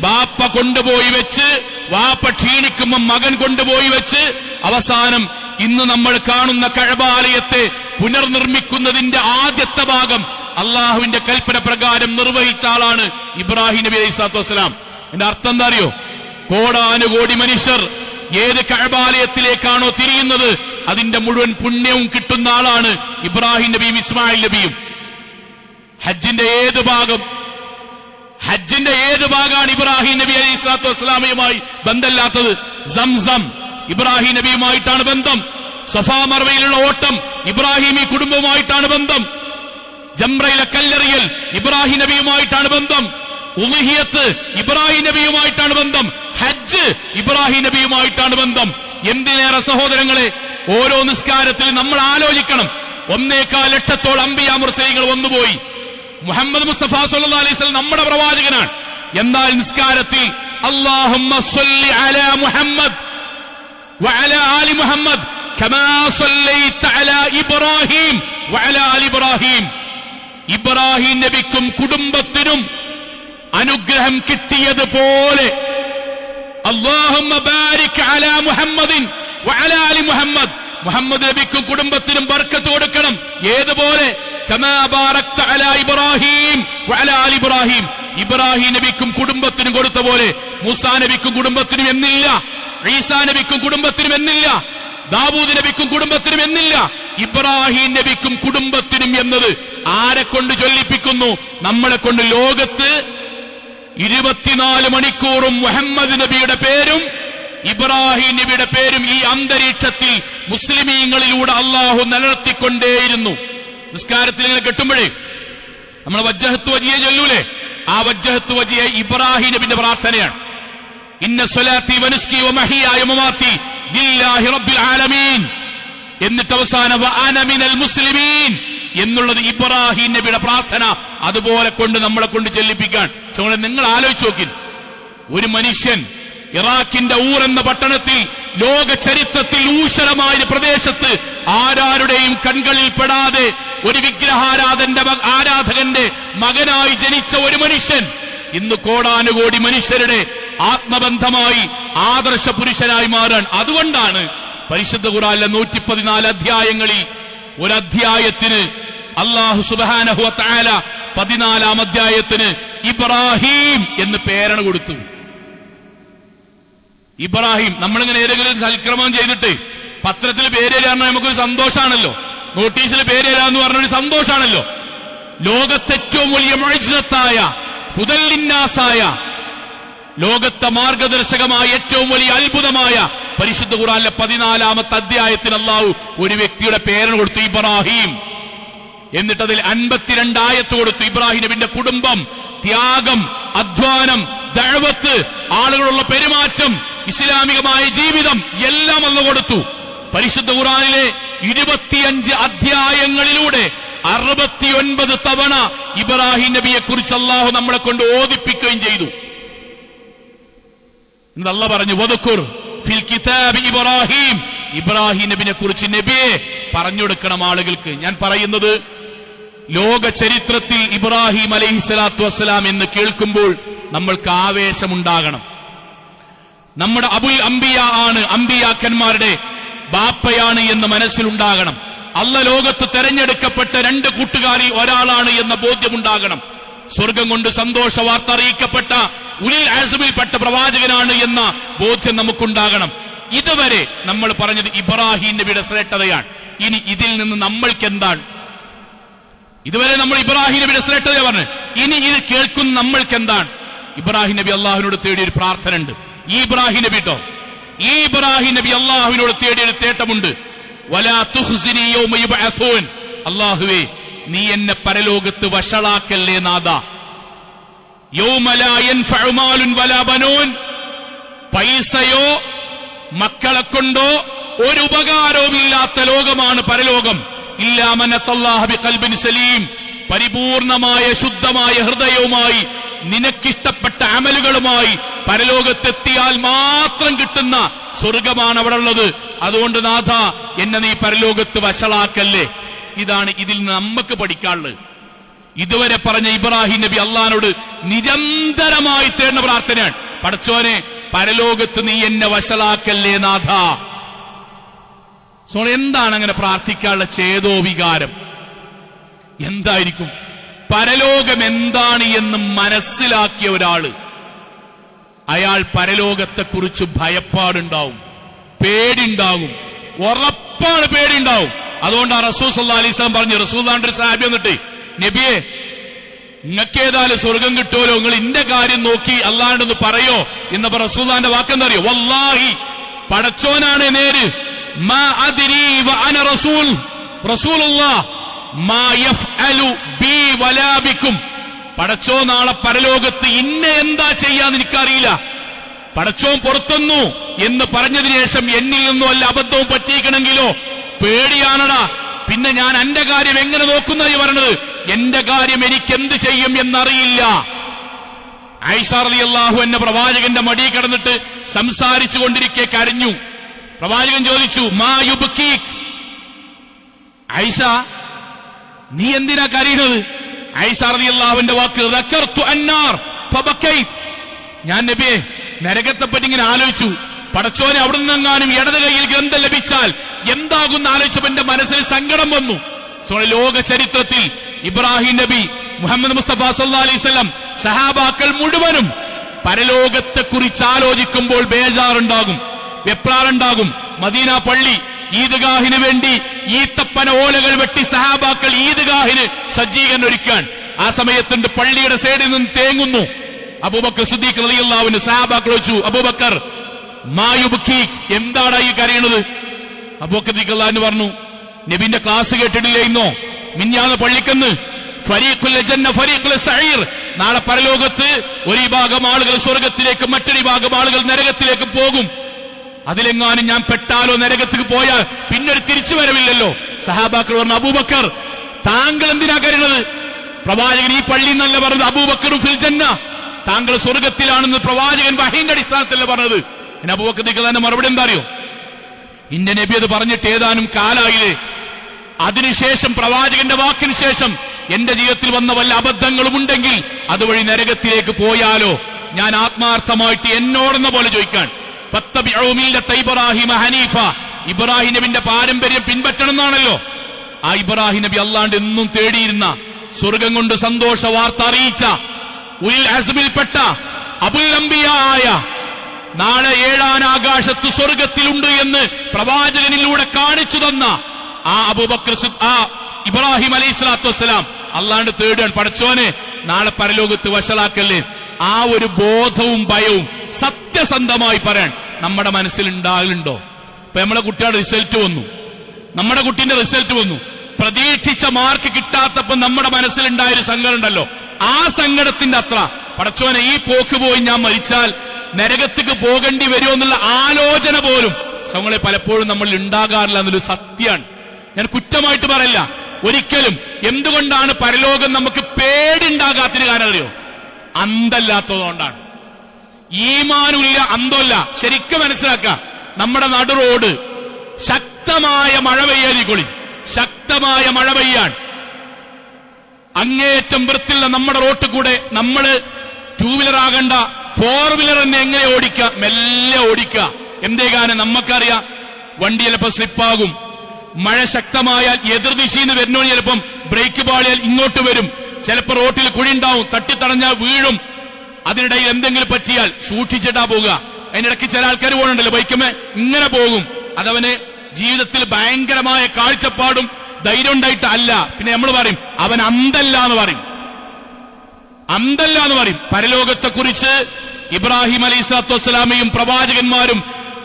ബാപ്പ കൊണ്ടുപോയി വെച്ച്, വാപ്പ ക്ഷീണിക്കുമ്പോ മകൻ കൊണ്ടുപോയി വെച്ച്, അവസാനം ഇന്ന് നമ്മൾ കാണുന്ന കഅബാലയത്തെ പുനർനിർമ്മിക്കുന്നതിന്റെ ആദ്യത്തെ ഭാഗം അള്ളാഹുവിന്റെ കൽപ്പന പ്രകാരം നിർവഹിച്ച ആളാണ് ഇബ്രാഹിം നബി അലൈഹിസ്സലാത്തു വസ്സലാം. എന്റെ അർത്ഥം എന്താ അറിയോ? കോടാനുകോടി മനുഷ്യർ ഏത് കഅബാലയത്തിലേക്കാണോ തിരിയുന്നത്, അതിന്റെ മുഴുവൻ പുണ്യവും കിട്ടുന്ന ആളാണ് ഇബ്രാഹിം നബിയും ഇസ്മായിൽ നബിയും. ഹജ്ജിന്റെ ഏത് ഭാഗമാണ് ഇബ്രാഹിം നബി അലൈഹിസ്സലാത്തു വസ്സലാമയുമായി ബന്ധമില്ലാത്തത്? സംസം ഇബ്രാഹിം നബിയുമായിട്ടാണ് ബന്ധം. സഫാ മർവയിലുള്ള ഓട്ടം ഇബ്രാഹിമി കുടുംബവുമായിട്ടാണ് ബന്ധം. ജംറയിലെ കല്ലെറിയൽ ഇബ്രാഹിം നബിയുമായിട്ടാണ് ബന്ധം. ഉളുഹിയത്ത് ഇബ്രാഹിം നബിയുമായിട്ടാണ് ബന്ധം. ഹജ്ജ് ഇബ്രാഹിം നബിയുമായിട്ടാണ് ബന്ധം. എന്തിനേറെ സഹോദരങ്ങളെ, ഓരോ നിസ്കാരത്തിൽ നമ്മൾ ആലോചിക്കണം, 1.25 ലക്ഷത്തോളം അംബിയാ മുർസലീങ്ങൾ വന്നുപോയി. മുഹമ്മദ് മുസ്തഫ സല്ലല്ലാഹു അലൈഹി വസല്ലം നമ്മുടെ പ്രവാചകനാണ്. എന്നാൽ നിസ്കാരത്തിൽ അല്ലാഹുമ്മ സ്വല്ലി അലാ മുഹമ്മദ് വഅലാ ആലി മുഹമ്മദ് കമാ സ്വല്ലൈത അലാ ഇബ്രാഹിം വഅലാ ആലി ഇബ്രാഹിം. ഇബ്രാഹിം നബിക്കും കുടുംബത്തിനും അനുഗ്രഹം കിട്ടിയതുപോലെ അല്ലാഹുമ്മ ബാരിക് അലാ മുഹമ്മദിൻ വഅലാ ആലി മുഹമ്മദ്, മുഹമ്മദ് നബിക്കും കുടുംബത്തിനും ബർക്കത്ത് കൊടുക്കണം. ഏതുപോലെ? കമാ ബാറക്ത അലാ ഇബ്രാഹിം വഅലാ ആലി ഇബ്രാഹിം. ഇബ്രാഹിം നബിക്കും കുടുംബത്തിനും കൊടുത്ത പോലെ മൂസാ നബിക്കും കുടുംബത്തിനും എന്നില്ല, ഈസാ നബിക്കും കുടുംബത്തിനും എന്നില്ല, ദാവൂദ് നബിക്കും കുടുംബത്തിനും എന്നില്ല, ഇബ്രാഹിം നബിക്കും കുടുംബത്തിനും എന്നത് ആരെ കൊണ്ട് ചൊല്ലിപ്പിക്കുന്നു? നമ്മളെ കൊണ്ട്. ലോകത്ത് 24 മണിക്കൂറും മുഹമ്മദ് നബിയുടെ പേരും ഇബ്രാഹിം നബിയുടെ പേരും ഈ അന്തരീക്ഷത്തിൽ മുസ്ലിമീങ്ങളിലൂടെ അള്ളാഹു നിലനിർത്തിക്കൊണ്ടേയിരുന്നു. നിസ്കാരത്തിൽ ഇങ്ങനെ കെട്ടുമ്പോഴേ നമ്മൾ വജ്ജഹത്ത് വജിയ ചൊല്ലൂലേ, ആ വജ്ജഹത്ത് വജിയ ഇബ്രാഹിം നബിന്റെ പ്രാർത്ഥനയാണ്. ഇന്ന സ്വലാത്തി വനുസ്കി വമഹിയായ വമമാത്തി ലില്ലാഹി റബ്ബിൽ ആലമീൻ. എന്നിട്ട് അവസാനം വഅന മിനൽ മുസ്ലിമീൻ എന്നുള്ളത് ഇബ്രാഹിം നബിയുടെ പ്രാർത്ഥന. അതുപോലെ കൊണ്ട് നമ്മളെ കൊണ്ട് ചെല്ലിപ്പിക്കാൻ. നിങ്ങൾ ആലോചിച്ച് നോക്കി, ഒരു മനുഷ്യൻ ഇറാഖിന്റെ ഊർ എന്ന പട്ടണത്തിൽ ലോക ചരിത്രത്തിൽ ഊഷരമായ പ്രദേശത്ത് ആരാരുടെയും കൺകളിൽ പെടാതെ ഒരു ആരാധകന്റെ മകനായി ജനിച്ച ഒരു മനുഷ്യൻ ഇന്ന് കോടാനുകോടി മനുഷ്യരുടെ ആത്മബന്ധമായി ആദർശ പുരുഷനായി മാറാൻ. അതുകൊണ്ടാണ് പരിശുദ്ധ ഖുർആനിലെ 114 അധ്യായങ്ങളിൽ ഒരു അധ്യായത്തിന് അല്ലാഹു സുബ്ഹാനഹു വ തആല 14-ാം അധ്യായത്തിന് ഇബ്രാഹിം എന്ന് പേരാണ് കൊടുത്തു. ഇബ്രാഹിം. നമ്മളിങ്ങനെ ഏതെങ്കിലും സൽക്രമം ചെയ്തിട്ട് പത്രത്തിൽ പേര് തരാന്ന് നമുക്കൊരു സന്തോഷാണല്ലോ, നോട്ടീസിൽ പേര് തരാന്ന് പറഞ്ഞൊരു സന്തോഷാണല്ലോ. ലോകത്തെ ഏറ്റവും വലിയ മുഅ്ജിസത്തായ ഹുദൽ ലിന്നാസായ, ലോകത്തെ മാർഗദർശകമായ ഏറ്റവും വലിയ അത്ഭുതമായ പരിശുദ്ധ ഖുർആനിലെ 14-ാമത്തെ അധ്യായത്തിന് അല്ലാഹു ഒരു വ്യക്തിയുടെ പേരാണ് കൊടുത്തു, ഇബ്രാഹിം. എന്നിട്ട് അതിൽ 52 ആയത്ത് കൊടുത്തു. ഇബ്രാഹിം നബിന്റെ കുടുംബം, ത്യാഗം, അധ്വാനം, ദഅവത്ത്, ആളുകളുള്ള പെരുമാറ്റം, ഇസ്ലാമികമായ ജീവിതം എല്ലാം അല്ലാഹു കൊടുത്തു. പരിശുദ്ധ ഖുർആനിലെ 25 അധ്യായങ്ങളിലൂടെ 69 തവണ ഇബ്രാഹിം നബിയെ കുറിച്ച് അല്ലാഹു നമ്മളെ കൊണ്ട് ഓദിപ്പിക്കുകയും ചെയ്തു. അല്ലാഹു പറഞ്ഞു, വദ്കുർ ഫിൽ കിതാബി ഇബ്രാഹിം. ഇബ്രാഹിം നബിയെ കുറിച്ച് നബിയെ പറഞ്ഞു കൊടുക്കണം ആളുകൾക്ക്. ഞാൻ പറയുന്നത്, ലോക ചരിത്രത്തിൽ ഇബ്രാഹിം അലൈഹിസ്സലാത്തു വസ്സലാം എന്ന് കേൾക്കുമ്പോൾ നമ്മൾക്ക് ആവേശമുണ്ടാകണം. നമ്മുടെ അബുൽ അംബിയ ആണ്, അംബിയാക്കന്മാരുടെ ബാപ്പയാണ് എന്ന് മനസ്സിലുണ്ടാകണം. അല്ലാഹ് ലോകത്ത് തെരഞ്ഞെടുക്കപ്പെട്ട 2 കൂട്ടുകാരിൽ ഒരാളാണ് എന്ന ബോധ്യമുണ്ടാകണം. സ്വർഗം കൊണ്ട് സന്തോഷ വാർത്ത അറിയിക്കപ്പെട്ട ഉലുൽ അസ്മിൽപ്പെട്ട പ്രവാചകനാണ് എന്ന ബോധ്യം നമുക്കുണ്ടാകണം. ഇതുവരെ നമ്മൾ പറഞ്ഞത് ഇബ്രാഹിം നബിയുടെ ശ്രേഷ്ഠതയാണ്. ഇനി ഇതിൽ നിന്ന് നമ്മൾക്ക് എന്താണ്? ഇതുവരെ നമ്മൾ ഇബ്രാഹിം നബിയുടെ ശ്രേഷ്ഠത പറഞ്ഞു. ഇനി ഇത് കേൾക്കുന്ന നമ്മൾക്ക് എന്താണ്? ഇബ്രാഹിം നബി അള്ളാഹുവിനോട് തേടിയൊരു പ്രാർത്ഥന ഉണ്ട്. ഈ ഇബ്രാഹിം നബി ട്ടോ, ഈ ഇബ്രാഹിം നബി അള്ളാഹുവിനോട് തേടിയൊരു തേട്ടമുണ്ട്. വലാ തുഖ്സിനി യൗമ യുബ്അസൂൻ. അല്ലാഹുവേ, നീ എന്നെ പരലോകത്ത് വഷളാക്കല്ലേ നാദ. യൗമ ലാ യൻഫഉ മാലുൻ വലാ ബനൂൻ. പൈസയോ മക്കളെ കൊണ്ടോ ഒരു ഉപകാരവുമില്ലാത്ത ലോകമാണ് പരലോകം. ഇല്ലാ മൻ അത്തല്ലാഹ ബിഖൽബിൻ സലീം. പരിപൂർണമായ ശുദ്ധമായ ഹൃദയവുമായി നിനക്കിഷ്ടപ്പെട്ട അമലുകളുമായി പരലോകത്തെത്തിയാൽ മാത്രം കിട്ടുന്ന സ്വർഗമാണ് അവിടെ ഉള്ളത്. അതുകൊണ്ട് നാഥ, എന്നെ നീ പരലോകത്ത് വഷളാക്കല്ലേ. ഇതാണ് ഇതിൽ നിന്ന് നമുക്ക് പഠിക്കാനുള്ളത്. ഇതുവരെ പറഞ്ഞ ഇബ്രാഹിം നബി അള്ളാഹിനോട് നിരന്തരമായി തേടുന്ന പ്രാർത്ഥനയാണ്, പടച്ചോനെ പരലോകത്ത് നീ എന്നെ വഷളാക്കല്ലേ നാഥ. സോ എന്താണ് അങ്ങനെ പ്രാർത്ഥിക്കാനുള്ള ചേതോ വികാരം? എന്തായിരിക്കും? പരലോകം എന്താണ് എന്ന് മനസ്സിലാക്കിയ ഒരാള്, അയാൾ പരലോകത്തെക്കുറിച്ച് ഭയപ്പാടുണ്ടാവും, പേടിണ്ടാവും, ഉറപ്പാണ് പേടിണ്ടാവും. അതുകൊണ്ടാണ് റസൂൽ സല്ലല്ലാഹു അലൈഹി വസല്ലം പറഞ്ഞു, റസൂലുള്ളാഹിന്റെ ഒരു സഹാബി വന്നിട്ട്, നബിയെ നിങ്ങൾക്ക് ഏതായാലും സ്വർഗം കിട്ടുമല്ലോ, നിങ്ങൾ ഇന്റെ കാര്യം നോക്കി അല്ലാണ്ടെന്ന് പറയോ എന്നപ്പോ റസൂലുള്ളാഹിന്റെ വാക്കെന്താ അറിയോ? വല്ലാഹി, പടച്ചോനാണ് നേര്, മാ അദ്രി വ അന റസൂൽ റസൂലുള്ളാഹ് മാ യഫ്അലു ബി വലാ ബിക്കും. പടച്ചോ നാളെ പരലോകത്ത് ഇന്നെ എന്താ ചെയ്യാന്ന് എനിക്കറിയില്ല. പടച്ചോൻ പുറത്തുന്നു എന്ന് പറഞ്ഞതിന് ശേഷം എന്നിൽ നിന്നും വല്ല അബദ്ധവും പറ്റിയിക്കണമെങ്കിലോ പേടിയാണടാ. പിന്നെ ഞാൻ എന്റെ കാര്യം എങ്ങനെ നോക്കുന്നതായി പറഞ്ഞത്? എന്റെ കാര്യം എനിക്കെന്ത് ചെയ്യും എന്നറിയില്ല. ആയിഷ റളിയല്ലാഹു അൻഹ പ്രവാചകന്റെ മടിയിൽ കിടന്നിട്ട് സംസാരിച്ചു കൊണ്ടിരിക്കെ കരഞ്ഞു. പ്രവാചകൻ ചോദിച്ചു, മാ യുബ്കീക്? ആയിഷ, നീ എന്തിനാ കരയുന്നത്? ആയിഷ റളിയല്ലാഹുവിന്റെ വാക്ക്, ദക്കർതു അന്നാർ ഫബക്കൈത്. ഞാൻ നബിയെ നരകത്തെ പറ്റി ഇങ്ങനെ ആലോചിച്ചു. പടച്ചോനെ, അവിടെ നിന്നെങ്ങാനും ഇടത് കൈയിൽ ഗ്രന്ഥം ലഭിച്ചാൽ എന്താകുന്ന ആലോചിച്ചപ്പോൾ എന്റെ മനസ്സിൽ സങ്കടം വന്നു. ലോക ചരിത്രത്തിൽ ഇബ്രാഹിം നബി, മുഹമ്മദ് മുസ്തഫ സല്ലല്ലാഹു അലൈഹി വസല്ലം, സഹാബാക്കൾ മുഴുവനും പരലോകത്തെ കുറിച്ച് ആലോചിക്കുമ്പോൾ ബേജാറുണ്ടാകും, വെപ്രാളുണ്ടാകും. മദീന പള്ളി ഈദ്ഗാഹിന് വേണ്ടി ഈത്തപ്പന ഓലകൾ വെട്ടി സഹാബാക്കൾ ഈദ്ഗാഹിന് സജ്ജീകരണം ഒരുക്കാൻ. ആ സമയത്തുണ്ട് പള്ളിയുടെ സൈഡിൽ നിന്ന് തേങ്ങുന്നു. അബൂബക്കർ സിദ്ദീഖ് റളിയല്ലാഹു അൻഹു സഹാബാക്കൾ ചോദിച്ചു, അബൂബക്കർ മാ യുബ്കീക്, എന്താണ് ഈ കരയുന്നത്? അബൂബക്കർ സിദ്ദീഖ് റളിയല്ലാഹു അൻഹു പറഞ്ഞു, നബിന്റെ ക്ലാസ് കേട്ടിട്ടില്ലേ ഇന്നോ? മിഞ്ഞാന്ന് പള്ളിക്കന്ന് ഫരീഖുൽ ജന്ന ഫരീഖുൽ സഈർ, നാളെ പരലോകത്ത് ഒരു വിഭാഗം ആളുകൾ സ്വർഗത്തിലേക്കും മറ്റൊരു വിഭാഗം ആളുകൾ നരകത്തിലേക്കും പോകും. അതിലെങ്ങാനും ഞാൻ പെട്ടാലോ, നരകത്തിക്ക് പോയാൽ പിന്നൊരു തിരിച്ചു വരവില്ലല്ലോ. സഹാബാക്കൾ പറഞ്ഞു, അബൂബക്കർ താങ്കൾ എന്തിനാ കരുന്നത്? പ്രവാചകൻ ഈ പള്ളി എന്നല്ല പറഞ്ഞത്, അബൂബക്കറും ഫിൽ ജന്ന, താങ്കൾ സ്വർഗത്തിലാണെന്ന് പ്രവാചകൻ വഹീന്റെ അടിസ്ഥാനത്തിലല്ല പറഞ്ഞത്. പിന്നെ അബൂബക്കർ തന്നെ മറുപടി എന്താ അറിയോ? ഇന്റെ നബി അത് പറഞ്ഞിട്ട് ഏതാനും കാലായില്ലേ, അതിനുശേഷം പ്രവാചകന്റെ വാക്കിന് ശേഷം എന്റെ ജീവിതത്തിൽ വന്ന വല്ല അബദ്ധങ്ങളും ഉണ്ടെങ്കിൽ അതുവഴി നരകത്തിലേക്ക് പോയാലോ, ഞാൻ ആത്മാർത്ഥമായിട്ട് എന്നോടെന്ന പോലെ ചോദിക്കാൻ, ഇബ്രാഹിം ഹനീഫ, ഇബ്രാഹിം നബിന്റെ പാരമ്പര്യം പിൻപറ്റണം എന്നാണല്ലോ. ആ ഇബ്രാഹിം നബി അല്ലാണ്ട് എന്നും തേടിയിരുന്ന, സ്വർഗം കൊണ്ട് സന്തോഷ വാർത്ത അറിയിച്ച, ഉൽ അസ്മിൽപ്പെട്ട അബുൽ അംബിയായ, നാളെ ഏഴാൻ ആകാശത്ത് സ്വർഗത്തിലുണ്ട് എന്ന് പ്രവാചകനിലൂടെ കാണിച്ചു തന്ന ആ അബൂബക്കർ, ആ ഇബ്രാഹിം അലൈഹിസ്സലാത്തു വസ്സലാം അല്ലാണ്ട് തേടുകയാണ്, പടച്ചോനെ നാളെ പരലോകത്ത് വഷളാക്കല്ലേ. ആ ഒരു ബോധവും ഭയവും സത്യസന്ധമായി പറയാൻ നമ്മുടെ മനസ്സിൽ ഉണ്ടാകലുണ്ടോ? ഇപ്പൊ നമ്മളെ കുട്ടിയുടെ റിസൾട്ട് വന്നു, നമ്മുടെ കുട്ടീന്റെ റിസൾട്ട് വന്നു, പ്രതീക്ഷിച്ച മാർക്ക് കിട്ടാത്തപ്പോ നമ്മുടെ മനസ്സിലുണ്ടായൊരു സങ്കടം ഉണ്ടല്ലോ, ആ സങ്കടത്തിന്റെ അത്ര പടച്ചോനെ ഈ പോക്ക് പോയി ഞാൻ മരിച്ചാൽ നരകത്തേക്ക് പോകേണ്ടി വരുമോ എന്നുള്ള ആലോചന പോലും സങ്ങളെ പലപ്പോഴും നമ്മൾ ഉണ്ടാകാറില്ല എന്നൊരു സത്യമാണ്. ഞാൻ കുറ്റമായിട്ട് പറയില്ല ഒരിക്കലും. എന്തുകൊണ്ടാണ് പരലോകം നമുക്ക് പേടിണ്ടാകാത്തിന് കാരണം അറിയോ? അന്തല്ലാത്തതുകൊണ്ടാണ്. ഈമാനുമില്ല, അന്തമില്ല. ശരിക്കും മനസ്സിലാക്കുക, നമ്മുടെ നടു റോഡ് ശക്തമായ മഴ പെയ്യാതിക്കൊള്ളി, ശക്തമായ മഴ പെയ്യാൻ അങ്ങേറ്റം വൃത്തിയുള്ള നമ്മുടെ റോട്ടിൽ കൂടെ നമ്മള് ടൂ വീലർ ആകണ്ട, ഫോർ വീലർ തന്നെ എങ്ങനെ ഓടിക്കുക? മെല്ലെ ഓടിക്കുക. എന്തേ കാരണം നമുക്കറിയാം, വണ്ടി ചിലപ്പോ സ്ലിപ്പാകും. മഴ ശക്തമായാൽ എതിർദിശയിൽ നിന്ന് വരുന്നോണ്ട് ചിലപ്പം ബ്രേക്ക് പാളിയാൽ ഇങ്ങോട്ട് വരും. ചിലപ്പോ റോട്ടിൽ കുഴി ഉണ്ടാവും, തട്ടിത്തടഞ്ഞാൽ വീഴും. അതിനിടയിൽ എന്തെങ്കിലും പറ്റിയാൽ സൂക്ഷിച്ചിട്ടാ പോകുക. അതിനിടയ്ക്ക് ചില ആൾക്കാർ പോകുന്നുണ്ടല്ലോ, ബൈക്കുമേ ഇങ്ങനെ പോകും. അതവന് ജീവിതത്തിൽ ഭയങ്കരമായ കാഴ്ചപ്പാടും ധൈര്യം ഉണ്ടായിട്ട് അല്ല. പിന്നെ നമ്മൾ പറയും അവൻ അന്തല്ല എന്ന് പറയും, അന്തല്ല എന്ന് പറയും. പരലോകത്തെ കുറിച്ച് ഇബ്രാഹിം അലൈഹിസ്സലാത്തു വസ്സലാമയും പ്രവാചകന്മാരും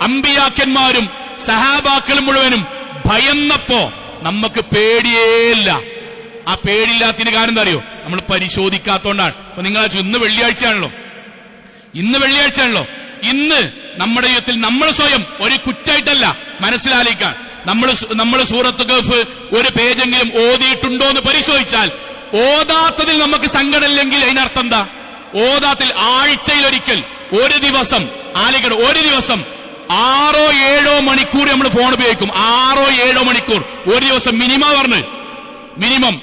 അമ്പിയാക്കന്മാരും സഹാബാക്കളും മുഴുവനും ഭയന്നപ്പോ നമുക്ക് പേടിയേയില്ല. ആ പേടിയില്ലാത്തതിന് കാരണം എന്താ അറിയോ? നമ്മൾ പരിശോധിക്കാത്തോണ്ടാണ്. അപ്പൊ നിങ്ങൾ ഇന്ന് വെള്ളിയാഴ്ചയാണല്ലോ, ഇന്ന് നമ്മുടെ ജീവിതത്തിൽ നമ്മൾ സ്വയം ഒരു കുറ്റായിട്ടല്ല മനസ്സിലാക്കാൻ, നമ്മൾ സൂറത്ത് കഹ്ഫ് ഒരു പേജെങ്കിലും ഓതിയിട്ടുണ്ടോ എന്ന് പരിശോധിച്ചാൽ, ഓതാത്തതിൽ നമുക്ക് സങ്കടമില്ലെങ്കിൽ അതിനർത്ഥം എന്താ? ഓതാത്തിൽ ആഴ്ചയിലൊരിക്കൽ ഒരു ദിവസം ആലിക്കട ഒരു ദിവസം 6-7 മണിക്കൂർ നമ്മൾ ഫോൺ ഉപയോഗിക്കും. 6-7 മണിക്കൂർ ഒരു ദിവസം മിനിമം.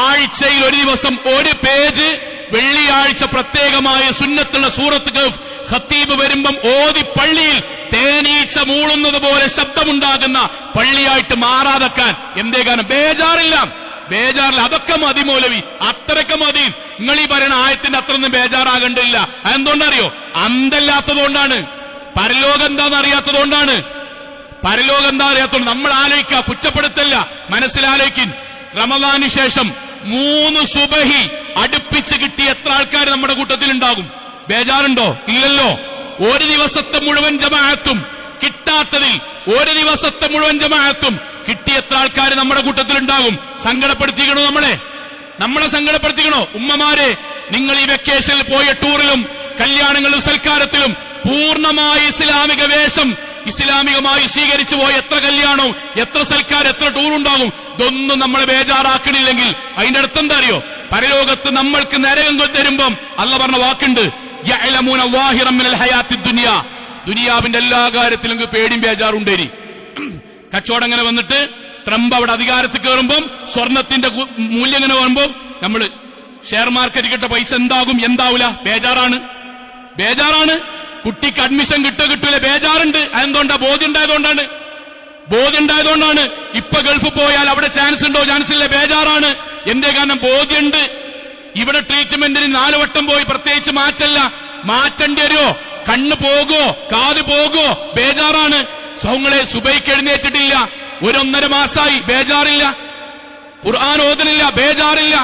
ആഴ്ചയിൽ ഒരു ദിവസം ഒരു പേജ്, വെള്ളിയാഴ്ച പ്രത്യേകമായ സുന്നത്തുള്ള സൂറത്ത് കഹ്ഫ് ഖത്തീബ് വരുമ്പം ഓതി പള്ളിയിൽ തേനീച്ച മൂളുന്നത് പോലെ ശബ്ദമുണ്ടാകുന്ന പള്ളിയായിട്ട് മാറാതെക്കാൻ. എന്തേ കാരണം? ബേജാറില്ല. അതൊക്കെ മതി മൗലവി, അത്രയൊക്കെ മതി. നിങ്ങൾ ഈ പറയുന്ന ആയത്തിന്റെ അത്രയൊന്നും ബേജാറാകണ്ടില്ല. അതെന്തുകൊണ്ടറിയോ? അന്തല്ലാത്തതുകൊണ്ടാണ്. പരലോകം എന്താണെന്ന് അറിയാത്തതുകൊണ്ടാണ്. നമ്മൾ ആലോചിക്കുക, കുറ്റപ്പെടുത്തല്ല, മനസ്സിലാലോചിക്കും. റമദാന് ശേഷം 3 സുബഹി അടുപ്പിച്ച് കിട്ടിയ എത്ര ആൾക്കാർ നമ്മുടെ കൂട്ടത്തിൽ ഉണ്ടാകും? ബേജാറുണ്ടോ? ഇല്ലല്ലോ. ഒരു ദിവസത്തെ മുഴുവൻ ജമാഅത്തും കിട്ടാത്തതിൽ ഒരു ദിവസത്തെ മുഴുവൻ ജമാഅത്തും കിട്ടിയ എത്ര ആൾക്കാർ നമ്മുടെ കൂട്ടത്തിൽ ഉണ്ടാകും? സങ്കടപ്പെടുത്തിക്കണോ? നമ്മളെ സങ്കടപ്പെടുത്തിക്കണോ? ഉമ്മമാരെ, നിങ്ങൾ ഈ വെക്കേഷനിൽ പോയ ടൂറിലും കല്യാണങ്ങളിലും സൽക്കാരത്തിലും പൂർണ്ണമായ ഇസ്ലാമിക വേഷം ഇസ്ലാമികമായി സ്വീകരിച്ചു പോയ എത്ര കല്യാണവും എത്ര സൽക്കാരം എത്ര ടൂറുണ്ടാകും? ഇതൊന്നും നമ്മളെ ബേജാറാക്കണില്ലെങ്കിൽ അതിന്റെ അടുത്ത് എന്താ അറിയോ? പരലോകത്ത് നമ്മൾക്ക് നരകം തരുമ്പം അല്ലാഹു പറഞ്ഞ വാക്കുണ്ട്, യഅലമൂന ളാഹിറൻ മിനൽ ഹയാത്തി ദുനിയ. ദുനിയാവിന്റെ എല്ലാ കാര്യത്തിലും പേടിയും ബേജാറുണ്ടേരി. കച്ചവടം അങ്ങനെ വന്നിട്ട് ട്രംപ് അവിടെ അധികാരത്തിൽ കയറുമ്പോൾ സ്വർണത്തിന്റെ മൂല്യം ഇങ്ങനെ വരുമ്പോൾ നമ്മള് ഷെയർ മാർക്കറ്റ് കിട്ട പൈസ എന്താവില്ല, ബേജാറാണ്. കുട്ടിക്ക് അഡ്മിഷൻ കിട്ടൂല, ബേജാറുണ്ട്. അതെന്തുകൊണ്ടാ? ബോധ്യം ഉണ്ടായതുകൊണ്ടാണ്. ഇപ്പൊ ഗൾഫ് പോയാൽ അവിടെ ചാൻസ് ഉണ്ടോ? ചാൻസ് ഇല്ല, ബേജാറാണ്. എന്തേ? കാരണം ബോധ്യമുണ്ട്. ഇവിടെ ട്രീറ്റ്മെന്റിന് 4 വട്ടം പോയി, പ്രത്യേകിച്ച് മാറ്റേണ്ടി വരുമോ? കണ്ണ് പോകുമോ? കാത് പോകുമോ? ബേജാറാണ്. സൗങ്ങളെ സുബൈക്ക് എഴുന്നേറ്റിട്ടില്ല, 1.5 മാസമായി, ബേജാറില്ല. ഖുർആൻ ഓതണില്ല, ബേജാറില്ല.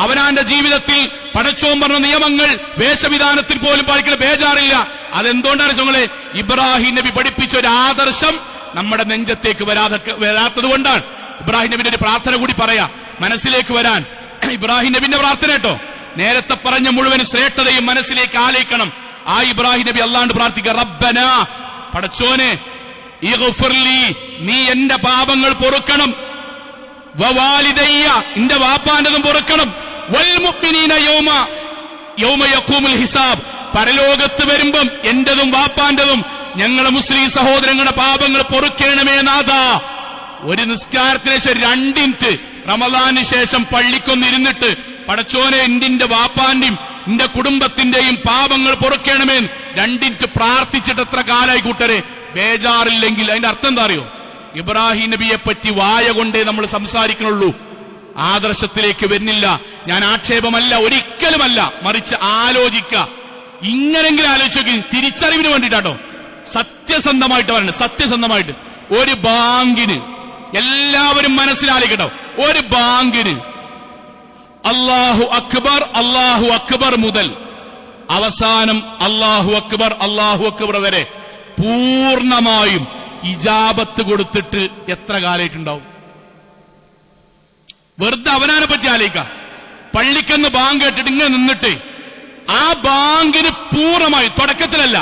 അവനാന്റെ ജീവിതത്തിൽ പടച്ചോൻ പറഞ്ഞ നിയമങ്ങൾ വേഷവിധാനത്തിൽ പോലും പാലിക്കുന്ന ബേജാറില്ല. അതെന്തുകൊണ്ടാണ് സൗങ്ങളെ? ഇബ്രാഹിം നബി പഠിപ്പിച്ച ഒരു ആദർശം നമ്മുടെ നെഞ്ചത്തേക്ക് വരാത്തത് കൊണ്ടാണ്. ഇബ്രാഹിം നബിന്റെ ഒരു പ്രാർത്ഥന കൂടി പറയാ മനസ്സിലേക്ക് വരാൻ. ഇബ്രാഹിം നബിന്റെ പ്രാർത്ഥന കേട്ടോ, നേരത്തെ പറഞ്ഞ മുഴുവൻ ശ്രേഷ്ഠതയും മനസ്സിലേക്ക് ആലയിക്കണം. ആ ഇബ്രാഹിം നബി അല്ലാണ്ട് പ്രാർത്ഥിക്കുക, റബ്ബനാ, പടച്ചോനെ, ഇഗ്ഫിർലി, നീ എന്റെ പാപങ്ങൾ പൊറുക്കണം, വവാലിദയ്യ, എന്റെ വാപ്പാന്റതും പൊറുക്കണം, വൽ മുഅ്മിനീന യൗമ യഖൂമുൽ ഹിസാബ്, പരലോകത്ത് വരുമ്പം എന്റതും വാപ്പാന്റതും ഞങ്ങളെ മുസ്ലിം സഹോദരങ്ങളുടെ പാപങ്ങൾ പൊറുക്കണമേ നാഥാ. ഒരു നിസ്കാരത്തിന് ശേഷം 2 മിനിറ്റ് റമദാന് ശേഷം പള്ളിക്കൊന്നിരുന്നിട്ട് പടച്ചോനെ എന്റെ വാപ്പാന്റെയും എന്റെ കുടുംബത്തിന്റെയും പാപങ്ങൾ പൊറുക്കണമേ 2 മിനിറ്റ് പ്രാർത്ഥിച്ചിട്ട് എത്ര കാലായി കൂട്ടരെ? ബേജാറില്ലെങ്കിൽ അതിന്റെ അർത്ഥം എന്താ അറിയോ? ഇബ്രാഹിം നബിയെ പറ്റി വായ കൊണ്ടേ നമ്മൾ സംസാരിക്കണുള്ളൂ, ആദർശത്തിലേക്ക് വരുന്നില്ല. ഞാൻ ആക്ഷേപമല്ല, ഒരിക്കലുമല്ല, മറിച്ച് ആലോചിക്ക. ഇങ്ങനെങ്കിലും ആലോചിച്ചു, തിരിച്ചറിവിന് വേണ്ടിയിട്ടാട്ടോ, സത്യസന്ധമായിട്ട് പറയണം. സത്യസന്ധമായിട്ട് ഒരു ബാങ്കിന് എല്ലാവരും മനസ്സിലാലിക്കട്ടോ, ഒരു ബാങ്കിന് അല്ലാഹു അക്ബർ മുതൽ അവസാനം അല്ലാഹു അക്ബർ വരെ പൂർണ്ണമായും ഇജാബത്ത് കൊടുത്തിട്ട് എത്ര കാലമായിട്ടുണ്ടാവും? വെറുതെ അവനാനെ പറ്റി ആലോചിക്കാം. പള്ളിക്കെന്ന് ബാങ്ക് കേട്ടിട്ട് ഇങ്ങനെ നിന്നിട്ട് ആ ബാങ്കിന് പൂർണ്ണമായി തുടക്കത്തിലല്ല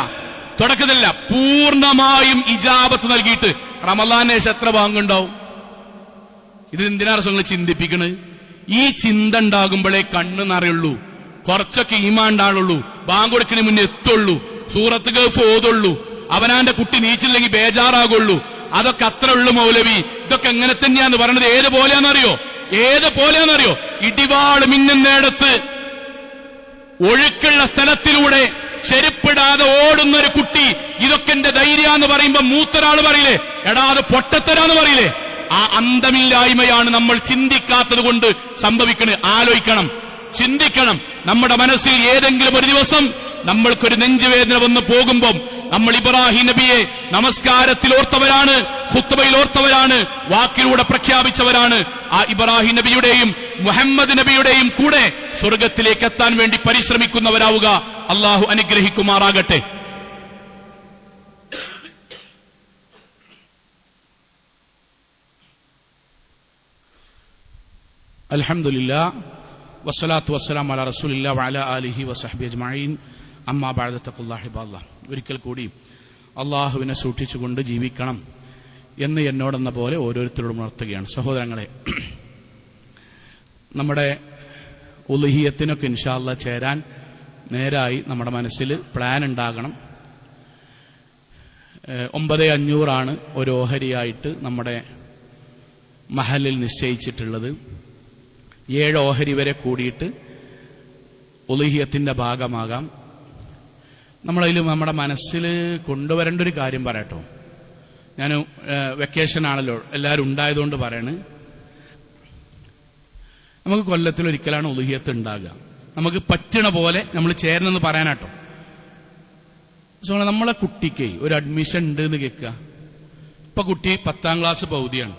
പൂർണ്ണമായും ഇജാബത്ത് നൽകിയിട്ട് റമളാന് ശേഷം എത്ര ബാങ്ക് ഉണ്ടാവും? ഇത് എന്തിനാ നിങ്ങൾ ചിന്തിപ്പിക്കണത്? ഈ ചിന്ത ഉണ്ടാകുമ്പോഴേ കണ്ണ് നിറയുള്ളൂ, കുറച്ചൊക്കെ ഈമാൻ ഉണ്ടാവുള്ളൂ, ബാങ്ക് കൊടുക്കണ മുന്നേ എത്തുള്ളൂ, സൂറത്ത് ഗൾഫ് ഓതുള്ളൂ, അവനാന്റെ കുട്ടി നീച്ചില്ലെങ്കിൽ ബേജാറാകുള്ളൂ. അതൊക്കെ അത്ര ഉള്ളു മൗലവി. ഇതൊക്കെ എങ്ങനെ തന്നെയാന്ന് പറയണത്. ഏത് പോലെയാണെന്നറിയോ? ഇടിവാള് മിന്നുന്നിടത്ത് ഒഴുക്കുള്ള സ്ഥലത്തിലൂടെ ചെരുപ്പിടാതെ ഓടുന്നൊരു കുട്ടി, ഇതൊക്കെ എന്റെ ധൈര്യാന്ന് പറയുമ്പോ മൂത്തൊരാള് പറയില്ലേ, എടാ അത് പൊട്ടത്തരാന്ന് പറയില്ലേ? ആ അന്തമില്ലായ്മയാണ് നമ്മൾ ചിന്തിക്കാത്തത് കൊണ്ട് സംഭവിക്കണേ. ആലോചിക്കണം, ചിന്തിക്കണം. നമ്മുടെ മനസ്സിൽ ഏതെങ്കിലും ഒരു ദിവസം നമ്മൾക്കൊരു നെഞ്ചുവേദന വന്ന് പോകുമ്പം നമ്മൾ ഇബ്രാഹിം നബിയെ നമസ്കാരത്തിൽ ഓർത്തവരാണ്, ഖുത്ബയിൽ ഓർത്തവരാണ്, വാക്കിലൂടെ പ്രഖ്യാപിച്ചവരാണ്. ആ ഇബ്രാഹിം നബിയുടെയും മുഹമ്മദ് നബിയുടെയും കൂടെ സ്വർഗത്തിലേക്ക് എത്താൻ വേണ്ടി പരിശ്രമിക്കുന്നവരാവുക. അള്ളാഹു അനുഗ്രഹിക്കുമാറാകട്ടെ. അൽഹംദുലില്ലാഹ് വസ്സലാത്തു വസ്സലാമു അലാ റസൂലില്ലാഹി വഅലാ ആലിഹി വസഹ്ബിഹി അജ്മഈൻ. അമ്മാ ബഅദ തഖുല്ലാഹി ഇബാദല്ലാഹ്. ഒരിക്കൽ കൂടി അള്ളാഹുവിനെ സൂക്ഷിച്ചുകൊണ്ട് ജീവിക്കണം എന്ന് എന്നോടെന്ന പോലെ ഓരോരുത്തരോടും ഉണർത്തുകയാണ്. സഹോദരങ്ങളെ, നമ്മുടെ ഉളുഹിയത്തിനൊക്കെ ഇൻഷാ അല്ലാഹ് ചേരാൻ നേരായി നമ്മുടെ മനസ്സിൽ പ്ലാൻ ഉണ്ടാകണം. 9,500 ഒരു ഓഹരിയായിട്ട് നമ്മുടെ മഹലിൽ നിശ്ചയിച്ചിട്ടുള്ളത്. 7 ഓഹരി വരെ കൂടിയിട്ട് ഉളുഹിയത്തിന്റെ ഭാഗമാകാം. നമ്മളതിൽ നമ്മുടെ മനസ്സിൽ കൊണ്ടുവരേണ്ട ഒരു കാര്യം പറയട്ടോ. ഞാൻ വെക്കേഷൻ ആണല്ലോ, എല്ലാവരും ഉണ്ടായതുകൊണ്ട് പറയണ്. നമുക്ക് കൊല്ലത്തിലൊരിക്കലാണ് ഉളുഹിയത്ത് ഉണ്ടാകുക. നമുക്ക് പറ്റണ പോലെ നമ്മൾ ചേരണമെന്ന് പറയാനാട്ടോ. നമ്മളെ കുട്ടിക്ക് ഒരു അഡ്മിഷൻ ഉണ്ട് എന്ന് കേൾക്കുക. ഇപ്പൊ കുട്ടി 10ാം ക്ലാസ് പൗതിയാണ്.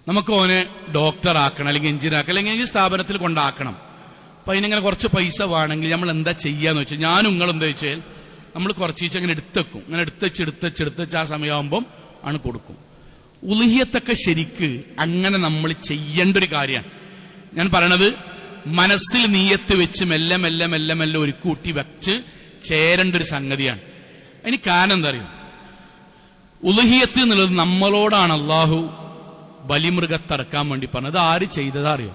നമുക്ക് ഓനെ ഡോക്ടർ ആക്കണം, അല്ലെങ്കിൽ എഞ്ചിനീയർ ആക്കണം, അല്ലെങ്കിൽ സ്ഥാപനത്തിൽ കൊണ്ടാക്കണം. അപ്പൊ അതിനിങ്ങനെ കുറച്ച് പൈസ വേണമെങ്കിൽ നമ്മൾ എന്താ ചെയ്യാന്ന് വെച്ചാൽ, ഞാനും നിങ്ങളെന്താ വെച്ചാൽ നമ്മൾ കുറച്ച് അങ്ങനെ എടുത്തേക്കും. അങ്ങനെ എടുത്തുവെച്ച് ആ സമയമാകുമ്പം ആണ് കൊടുക്കും. ഉളുഹിയത്തൊക്കെ ശരിക്ക് അങ്ങനെ നമ്മൾ ചെയ്യേണ്ട ഒരു കാര്യമാണ്. ഞാൻ പറയണത് മനസ്സിൽ നീയത്ത് വെച്ച് മെല്ലെ മെല്ലെ മെല്ലെ മെല്ലെ ഒരു കൂട്ടി വെച്ച് ചേരേണ്ട ഒരു സംഗതിയാണ്. അതിന് കാരണം എന്താ അറിയോ? ഉളുഹിയത്ത് എന്നുള്ളത് നമ്മളോടാണ് അള്ളാഹു ബലിമൃഗത്തറക്കാൻ വേണ്ടി പറഞ്ഞത്. ആര് ചെയ്തതാ അറിയോ?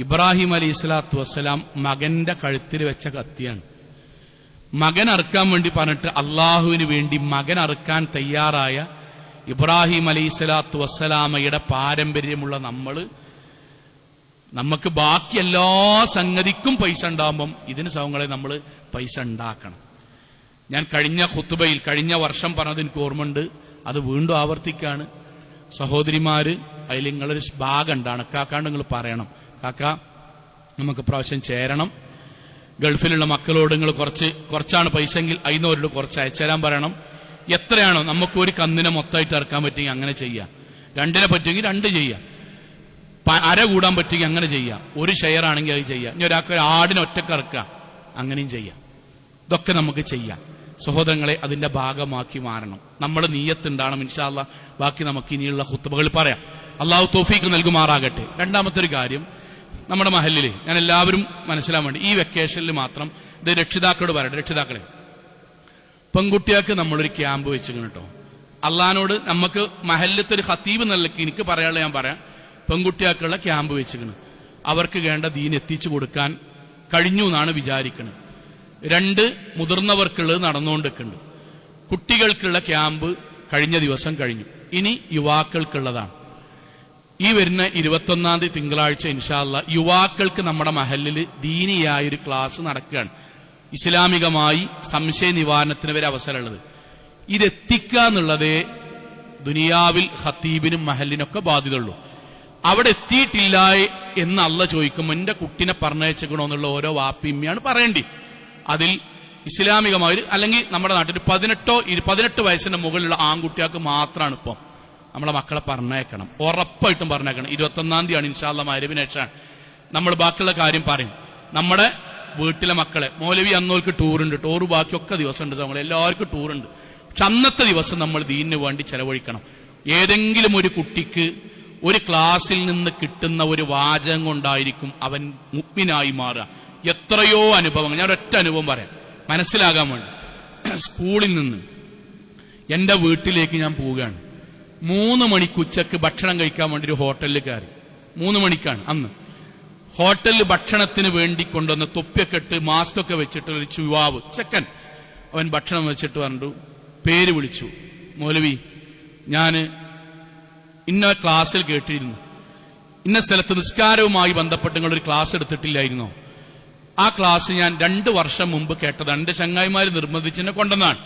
ഇബ്രാഹിം അലൈഹി സ്വലാത്തു വസ്സലാം മകന്റെ കഴുത്തിൽ വെച്ച കത്തിയാണ്. മകൻ അറുക്കാൻ വേണ്ടി പറഞ്ഞിട്ട് അള്ളാഹുവിന് വേണ്ടി മകൻ അറുക്കാൻ തയ്യാറായ ഇബ്രാഹിം അലൈഹിസ്സലാത്തു വസ്സലാമയുടെ പാരമ്പര്യമുള്ള നമുക്ക് ബാക്കി എല്ലാ സംഗതിക്കും പൈസ ഉണ്ടാകുമ്പം ഇതിന് സഹോദരങ്ങളെ നമ്മൾ പൈസ ഉണ്ടാക്കണം. ഞാൻ കഴിഞ്ഞ ഖുത്ബയിൽ കഴിഞ്ഞ വർഷം പറഞ്ഞത് എനിക്ക് ഓർമ്മയുണ്ട്, അത് വീണ്ടും ആവർത്തിക്കാണ്. സഹോദരിമാര് അതിൽ നിങ്ങളൊരു ഭാഗം ഉണ്ടാണ്, കാക്കാണ്ട് നിങ്ങൾ പറയണം, കാക്ക നമുക്ക് പ്രാവശ്യം ചേരണം, ഗൾഫിലുള്ള മക്കളോട് നിങ്ങൾ കുറച്ചാണ് പൈസ എങ്കിൽ അതിനോരോട് കുറച്ച് അയച്ചുതരാൻ പറയണം. എത്രയാണോ നമുക്ക് ഒരു കന്നിനെ മൊത്തമായിട്ട് ഇറക്കാൻ പറ്റുമെങ്കിൽ അങ്ങനെ ചെയ്യാം, 2 പറ്റുമെങ്കിൽ 2 ചെയ്യാം, അര കൂടാൻ പറ്റുമെങ്കിൽ അങ്ങനെ ചെയ്യാം, ഒരു ഷെയർ ആണെങ്കിൽ അത് ചെയ്യാം, ഇനി ഒരാൾക്ക് ഒരു ആടിനെ ഒറ്റക്ക് ഇറക്കുക അങ്ങനെയും ചെയ്യാം. ഇതൊക്കെ നമുക്ക് ചെയ്യാം സഹോദരങ്ങളെ, അതിന്റെ ഭാഗമാക്കി മാറണം. നമ്മൾ നീയത്തുണ്ടാകണം. ഇൻഷാ അല്ലാഹ് ബാക്കി നമുക്ക് ഇനിയുള്ള ഖുത്ബകൾ പറയാം. അള്ളാഹു തൗഫീഖ് നൽകുമാറാകട്ടെ. രണ്ടാമത്തെ ഒരു കാര്യം, നമ്മുടെ മഹല്ലില് ഞാൻ എല്ലാവരും മനസ്സിലാൻ വേണ്ടി ഈ വെക്കേഷനിൽ മാത്രം ഇത് രക്ഷിതാക്കളോട് പറയട്ടെ, രക്ഷിതാക്കളെ പെൺകുട്ടികൾക്ക് നമ്മളൊരു ക്യാമ്പ് വെച്ചിരിക്കണം കേട്ടോ. അള്ളഹാനോട് നമുക്ക് മഹല്ലത്തെ ഒരു ഖത്തീബ് എന്നുള്ളക്ക് എനിക്ക് പറയാനുള്ള ഞാൻ പറയാം, പെൺകുട്ടികൾക്കുള്ള ക്യാമ്പ് വെച്ചിരിക്കണം. അവർക്ക് വേണ്ട ദീൻ എത്തിച്ചു കൊടുക്കാൻ കഴിഞ്ഞു എന്നാണ് വിചാരിക്കുന്നത്. 2 മുതിർന്നവർക്കുള്ളത് നടന്നുകൊണ്ടിരിക്കുന്നുണ്ട്. കുട്ടികൾക്കുള്ള ക്യാമ്പ് കഴിഞ്ഞ ദിവസം കഴിഞ്ഞു. ഇനി യുവാക്കൾക്കുള്ളതാണ്. ഈ വരുന്ന 21-ാം തീയതി തിങ്കളാഴ്ച ഇൻഷാ അല്ലാഹ് യുവാക്കൾക്ക് നമ്മുടെ മഹല്ലിൽ ദീനിയായൊരു ക്ലാസ് നടക്കുകയാണ്. ഇസ്ലാമികമായി സംശയ നിവാരണത്തിന് വരെ അവസരമുള്ളത്. ഇതെത്തിക്കുക എന്നുള്ളതേ ദുനിയാവിൽ ഖത്തീബിനും മഹല്ലിനൊക്കെ ബാധ്യതയുള്ളൂ. അവിടെ എത്തിയിട്ടില്ല എന്ന് അള്ളാഹ് ചോദിക്കുമ്പോൾ എന്റെ കുട്ടിനെ പറഞ്ഞയച്ചേക്കണോ എന്നുള്ള ഓരോ വാപ്പിമ്മയാണ് പറയേണ്ടി. അതിൽ ഇസ്ലാമികമായി അല്ലെങ്കിൽ നമ്മുടെ നാട്ടിൽ 18 വയസ്സിന്റെ മുകളിലുള്ള ആൺകുട്ടികൾക്ക് മാത്രമാണ് ഇപ്പം നമ്മളെ മക്കളെ പറഞ്ഞേക്കണം, ഉറപ്പായിട്ടും പറഞ്ഞേക്കണം. 21-ാം തീയതിയാണ് ഇൻഷാ അല്ലാഹ് മഗ്‌രിബിന് ശേഷം നമ്മൾ ബാക്കിയുള്ള കാര്യം പറയും. നമ്മുടെ വീട്ടിലെ മക്കളെ മൗലവി അന്നോർക്ക് ടൂറുണ്ട്, ടൂറ് ബാക്കിയൊക്കെ ദിവസമുണ്ട്, നമ്മൾ എല്ലാവർക്കും ടൂറുണ്ട്. പക്ഷെ അന്നത്തെ ദിവസം നമ്മൾ ദീനിന് വേണ്ടി ചെലവഴിക്കണം. ഏതെങ്കിലും ഒരു കുട്ടിക്ക് ഒരു ക്ലാസ്സിൽ നിന്ന് കിട്ടുന്ന ഒരു വാചകം കൊണ്ടായിരിക്കും അവൻ മുഅ്മിനായി മാറുക. എത്രയോ അനുഭവങ്ങൾ, ഞാൻ ഒരൊറ്റ അനുഭവം പറയാം മനസ്സിലാകാൻ വേണ്ടി. സ്കൂളിൽ നിന്ന് എന്റെ വീട്ടിലേക്ക് ഞാൻ പോവുകയാണ്. 3 മണിക്ക് ഉച്ചക്ക് ഭക്ഷണം കഴിക്കാൻ വേണ്ടി ഒരു ഹോട്ടലിൽ കയറി. 3 മണിക്കാണ് അന്ന്. ഹോട്ടലിൽ ഭക്ഷണത്തിന് വേണ്ടി കൊണ്ടുവന്ന തൊപ്പിയൊക്കെ ഇട്ട് മാസ്കൊക്കെ വെച്ചിട്ട് ഒരു ചുവാവ് ചെക്കൻ അവൻ ഭക്ഷണം വെച്ചിട്ട് പറഞ്ഞു, പേര് വിളിച്ചു, മൗലവി ഞാൻ ഇന്ന ക്ലാസ്സിൽ കേട്ടിരുന്നു, ഇന്ന സ്ഥലത്ത് നിസ്കാരവുമായി ബന്ധപ്പെട്ട് നിങ്ങളൊരു ക്ലാസ് എടുത്തിട്ടില്ലായിരുന്നോ? ആ ക്ലാസ് ഞാൻ 2 വർഷം മുമ്പ് കേട്ടതാണ്, എന്റെ ചങ്ങായിമാര് നിർബന്ധിച്ചെന്നെ കൊണ്ടുവന്നാണ്.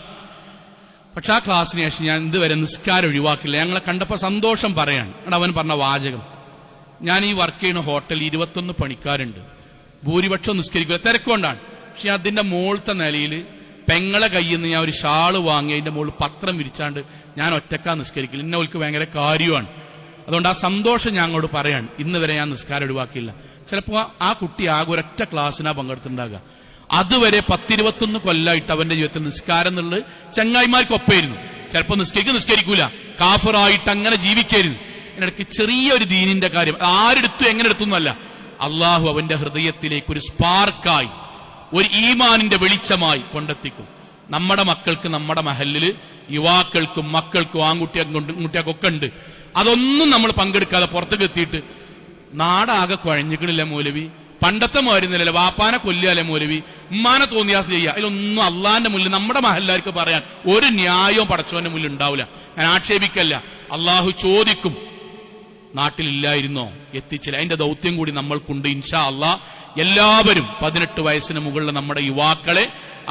പക്ഷെ ആ ക്ലാസ്സിന് ശേഷം ഞാൻ ഇതുവരെ നിസ്കാരം ഒഴിവാക്കില്ല. ഞങ്ങളെ കണ്ടപ്പോ സന്തോഷം പറയാണ്. അവൻ പറഞ്ഞ വാചകം, ഞാൻ ഈ വർക്ക് ചെയ്യുന്ന ഹോട്ടലിൽ 21 പണിക്കാരുണ്ട്, ഭൂരിപക്ഷം നിസ്കരിക്കുക, തിരക്കൊണ്ടാണ്. പക്ഷെ അതിന്റെ മുകളിലത്തെ നിലയിൽ പെങ്ങളെ കയ്യിൽ നിന്ന് ഞാൻ ഒരു ഷാള് വാങ്ങി അതിന്റെ മുകളിൽ പത്രം വിരിച്ചാണ്ട് ഞാൻ ഒറ്റക്കാ നിസ്കരിക്കില്ല. ഇന്ന ഓൾക്ക് ഭയങ്കര കാര്യമാണ്. അതുകൊണ്ട് ആ സന്തോഷം ഞാൻ അങ്ങോട്ട് പറയാണ്. ഇന്ന് വരെ ഞാൻ നിസ്കാരം ഒഴിവാക്കിയില്ല. ചിലപ്പോ ആ കുട്ടി ആകെ ഒരൊറ്റ ക്ലാസ്സിനാ പങ്കെടുത്തിട്ടുണ്ടാകുക. അതുവരെ 10-21 കൊല്ലമായിട്ട് അവന്റെ ജീവിതത്തിൽ നിസ്കാരം എന്നുള്ളത് ചങ്ങായിമാർക്കൊപ്പമായിരുന്നു. ചിലപ്പോ നിസ്കരിക്കൂല, കാഫറായിട്ട് അങ്ങനെ ജീവിക്കായിരുന്നു. ഇതിനിടയ്ക്ക് ചെറിയൊരു ദീനിന്റെ കാര്യം ആരെടുത്തു എങ്ങനെ എടുത്തു എന്നല്ല, അള്ളാഹു അവന്റെ ഹൃദയത്തിലേക്ക് ഒരു സ്പാർക്കായി, ഒരു ഈമാനിന്റെ വെളിച്ചമായി കൊണ്ടെത്തിക്കും. നമ്മുടെ മക്കൾക്ക് നമ്മുടെ മഹല്ലില് യുവാക്കൾക്കും മക്കൾക്കും ആൺകുട്ടിയൊക്കെ ഉണ്ട്. അതൊന്നും നമ്മൾ പങ്കെടുക്കാതെ പുറത്തേക്ക് എത്തിയിട്ട് നാടാകെ കുഴഞ്ഞിക്കണില്ല മൗലവി, പണ്ടത്തെ മാരുന്നില്ലല്ലോ, വാപ്പാനെ കൊല്ലുകയല്ലേ മൗലവി, ഉമ്മാനെ തോന്നിയാസ് ചെയ്യുക. അതിലൊന്നും അള്ളാന്റെ മുന്നിൽ നമ്മുടെ മഹല്ലാർക്ക് പറയാൻ ഒരു ന്യായവും പടച്ചോന്റെ മുന്നിൽ ഉണ്ടാവില്ല. ഞാൻ ആക്ഷേപിക്കല്ല, അള്ളാഹു ചോദിക്കും, നാട്ടിലില്ലായിരുന്നോ, എത്തിച്ചില്ല. അതിന്റെ ദൗത്യം കൂടി നമ്മൾക്കുണ്ട്. ഇൻഷാ അള്ളാഹ് എല്ലാവരും 18 വയസ്സിന് മുകളിലുള്ള നമ്മുടെ യുവാക്കളെ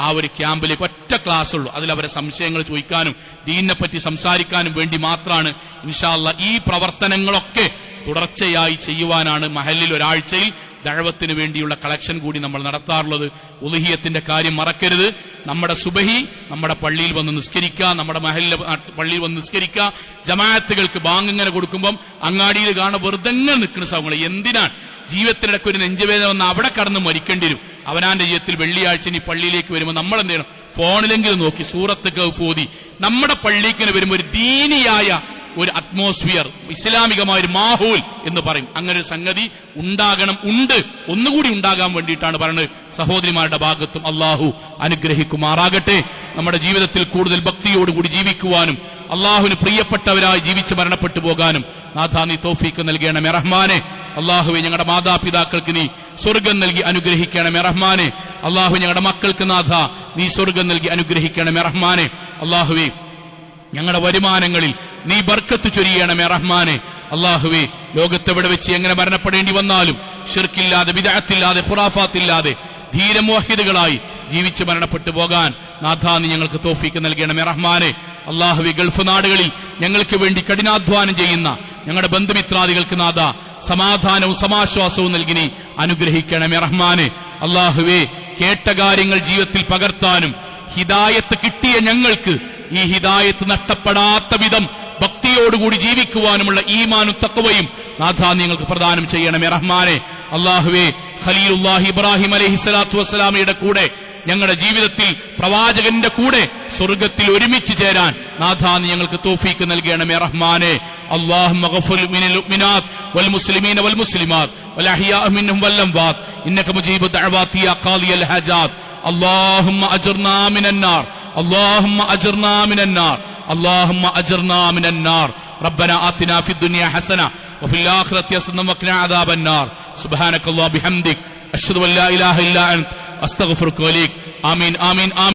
ആ ഒരു ക്യാമ്പിലേക്ക് ഒറ്റ ക്ലാസ് ഉള്ളൂ. അതിൽ അവരെ സംശയങ്ങൾ ചോദിക്കാനും ദീനിനെ പറ്റി സംസാരിക്കാനും വേണ്ടി മാത്രമാണ് ഇൻഷാ അള്ളാഹ്. ഈ പ്രവർത്തനങ്ങളൊക്കെ തുടർച്ചയായി ചെയ്യുവാനാണ് മഹല്ലിൽ ഒരാഴ്ചയിൽ ദഅവത്തിന് വേണ്ടിയുള്ള കളക്ഷൻ കൂടി നമ്മൾ നടത്താറുള്ളത്. ഉളുഹിയത്തിന്റെ കാര്യം മറക്കരുത്. നമ്മുടെ സുബഹി നമ്മുടെ പള്ളിയിൽ വന്ന് നിസ്കരിക്കുക, നമ്മുടെ മഹല്ലിലെ പള്ളിയിൽ വന്ന് നിസ്കരിക്കുക. ജമാഅത്തുകൾക്ക് ബാങ്ക് ഇങ്ങനെ കൊടുക്കുമ്പം അങ്ങാടിയിൽ കാണുന്ന വെറുതെ നിൽക്കുന്ന സൗകര്യങ്ങൾ എന്തിനാണ്? ജീവിതത്തിനിടയ്ക്ക് ഒരു നെഞ്ചുവേദന വന്ന് അവിടെ കടന്ന് മരിക്കേണ്ടി വരും. അവനാന്റെ ജീവിതത്തിൽ വെള്ളിയാഴ്ച ഇനി പള്ളിയിലേക്ക് വരുമ്പോൾ നമ്മൾ എന്ത് ചെയ്യണം? ഫോണിലെങ്കിലും നോക്കി സൂറത്ത് കഹ്ഫ് ഓതി നമ്മുടെ പള്ളിക്ക് വരുമ്പോൾ ഒരു ദീനിയായ ഒരു അറ്റ്മോസ്ഫിയർ, ഇസ്ലാമികമായ ഒരു മാഹൂൽ എന്ന് പറയും. അങ്ങനെ ഒരു സംഗതി ഉണ്ടാകണം, ഉണ്ട്, ഒന്നുകൂടി ഉണ്ടാകാൻ വേണ്ടിയിട്ടാണ് പറയുന്നത്. സഹോദരിമാരുടെ ഭാഗത്തും അള്ളാഹു അനുഗ്രഹിക്കുമാറാകട്ടെ. നമ്മുടെ ജീവിതത്തിൽ കൂടുതൽ ഭക്തിയോടുകൂടി ജീവിക്കുവാനും അള്ളാഹുവിന് പ്രിയപ്പെട്ടവരായി ജീവിച്ച് മരണപ്പെട്ടു പോകാനും നാഥാ നീ തൗഫീഖ് നൽകണമേ റഹ്മാനെ. അള്ളാഹുവെ ഞങ്ങളുടെ മാതാപിതാക്കൾക്ക് നീ സ്വർഗം നൽകി അനുഗ്രഹിക്കണമേ റഹ്മാനെ. അള്ളാഹു ഞങ്ങളുടെ മക്കൾക്ക് നാഥ നീ സ്വർഗം നൽകി അനുഗ്രഹിക്കണമേ റഹ്മാനെ. അള്ളാഹുവെ ഞങ്ങളുടെ വരുമാനങ്ങളിൽ നീ ബർക്കത്ത് ചൊരിയണമേ റഹ്മാനെ. അല്ലാഹുവേ, ലോകത്തെവിടെ വെച്ച് എങ്ങനെ മരണപ്പെടേണ്ടി വന്നാലും ശിർക്കില്ലാതെ, ബിദ്അത്തില്ലാതെ, ഖുറാഫാത്തില്ലാതെ ധീരമുവഹിദുകളായി ജീവിച്ച് മരണപ്പെട്ടു പോകാൻ നാഥാ നീ ഞങ്ങൾക്ക് തൗഫീക്ക് നൽകണമേ റഹ്മാനെ. അല്ലാഹുവേ, ഗൾഫ് നാടുകളിൽ ഞങ്ങൾക്ക് വേണ്ടി കഠിനാധ്വാനം ചെയ്യുന്ന ഞങ്ങളുടെ ബന്ധുമിത്രാദികൾക്ക് നാഥ സമാധാനവും സമാശ്വാസവും നൽകി നീ അനുഗ്രഹിക്കണമേ റഹ്മാനെ. അല്ലാഹുവേ, കേട്ട കാര്യങ്ങൾ ജീവിതത്തിൽ പകർത്താനും ഹിദായത്ത് കിട്ടിയ ഞങ്ങൾക്ക് ഈ ഹിദായത്ത് നഷ്ടപ്പെടാത്ത വിധം ഭക്തിയോടുകൂടി ജീവിക്കുവാനുമുള്ള ഈമാനും തഖ്വയും നാഥാ നിങ്ങൾക്ക് പ്രദാനം ചെയ്യണമേ റഹ്മാനെ. അല്ലാഹുവേ, ഖലീലുല്ലാഹി ഇബ്രാഹിം അലൈഹിസ്സലാത്തു വസ്സലാമയുടെ കൂടെ ഞങ്ങളുടെ ജീവിതത്തിൽ പ്രവാചകന്റെ കൂടെ സ്വർഗ്ഗത്തിൽ ഒരുമിച്ച് ചേരാൻ നാഥാ നീ ഞങ്ങൾക്ക് തൗഫീക്ക് നൽകണമേ റഹ്മാനെ. اللهم اغفر للمؤمنات والمسلمين والمسلمات والأحياء منهم والأموات إنك مجيب الدعوات يا قاضي الحاجات. اللهم أجرنا من النار، اللهم أجرنا من النار، اللهم أجرنا من النار. ربنا آتنا في الدنيا حسنة وفي الآخرة حسنة وقنا عذاب النار. سبحانك اللهم وبحمدك أشهد أن لا إله إلا أنت أستغفرك وإليك. آمين آمين آمين.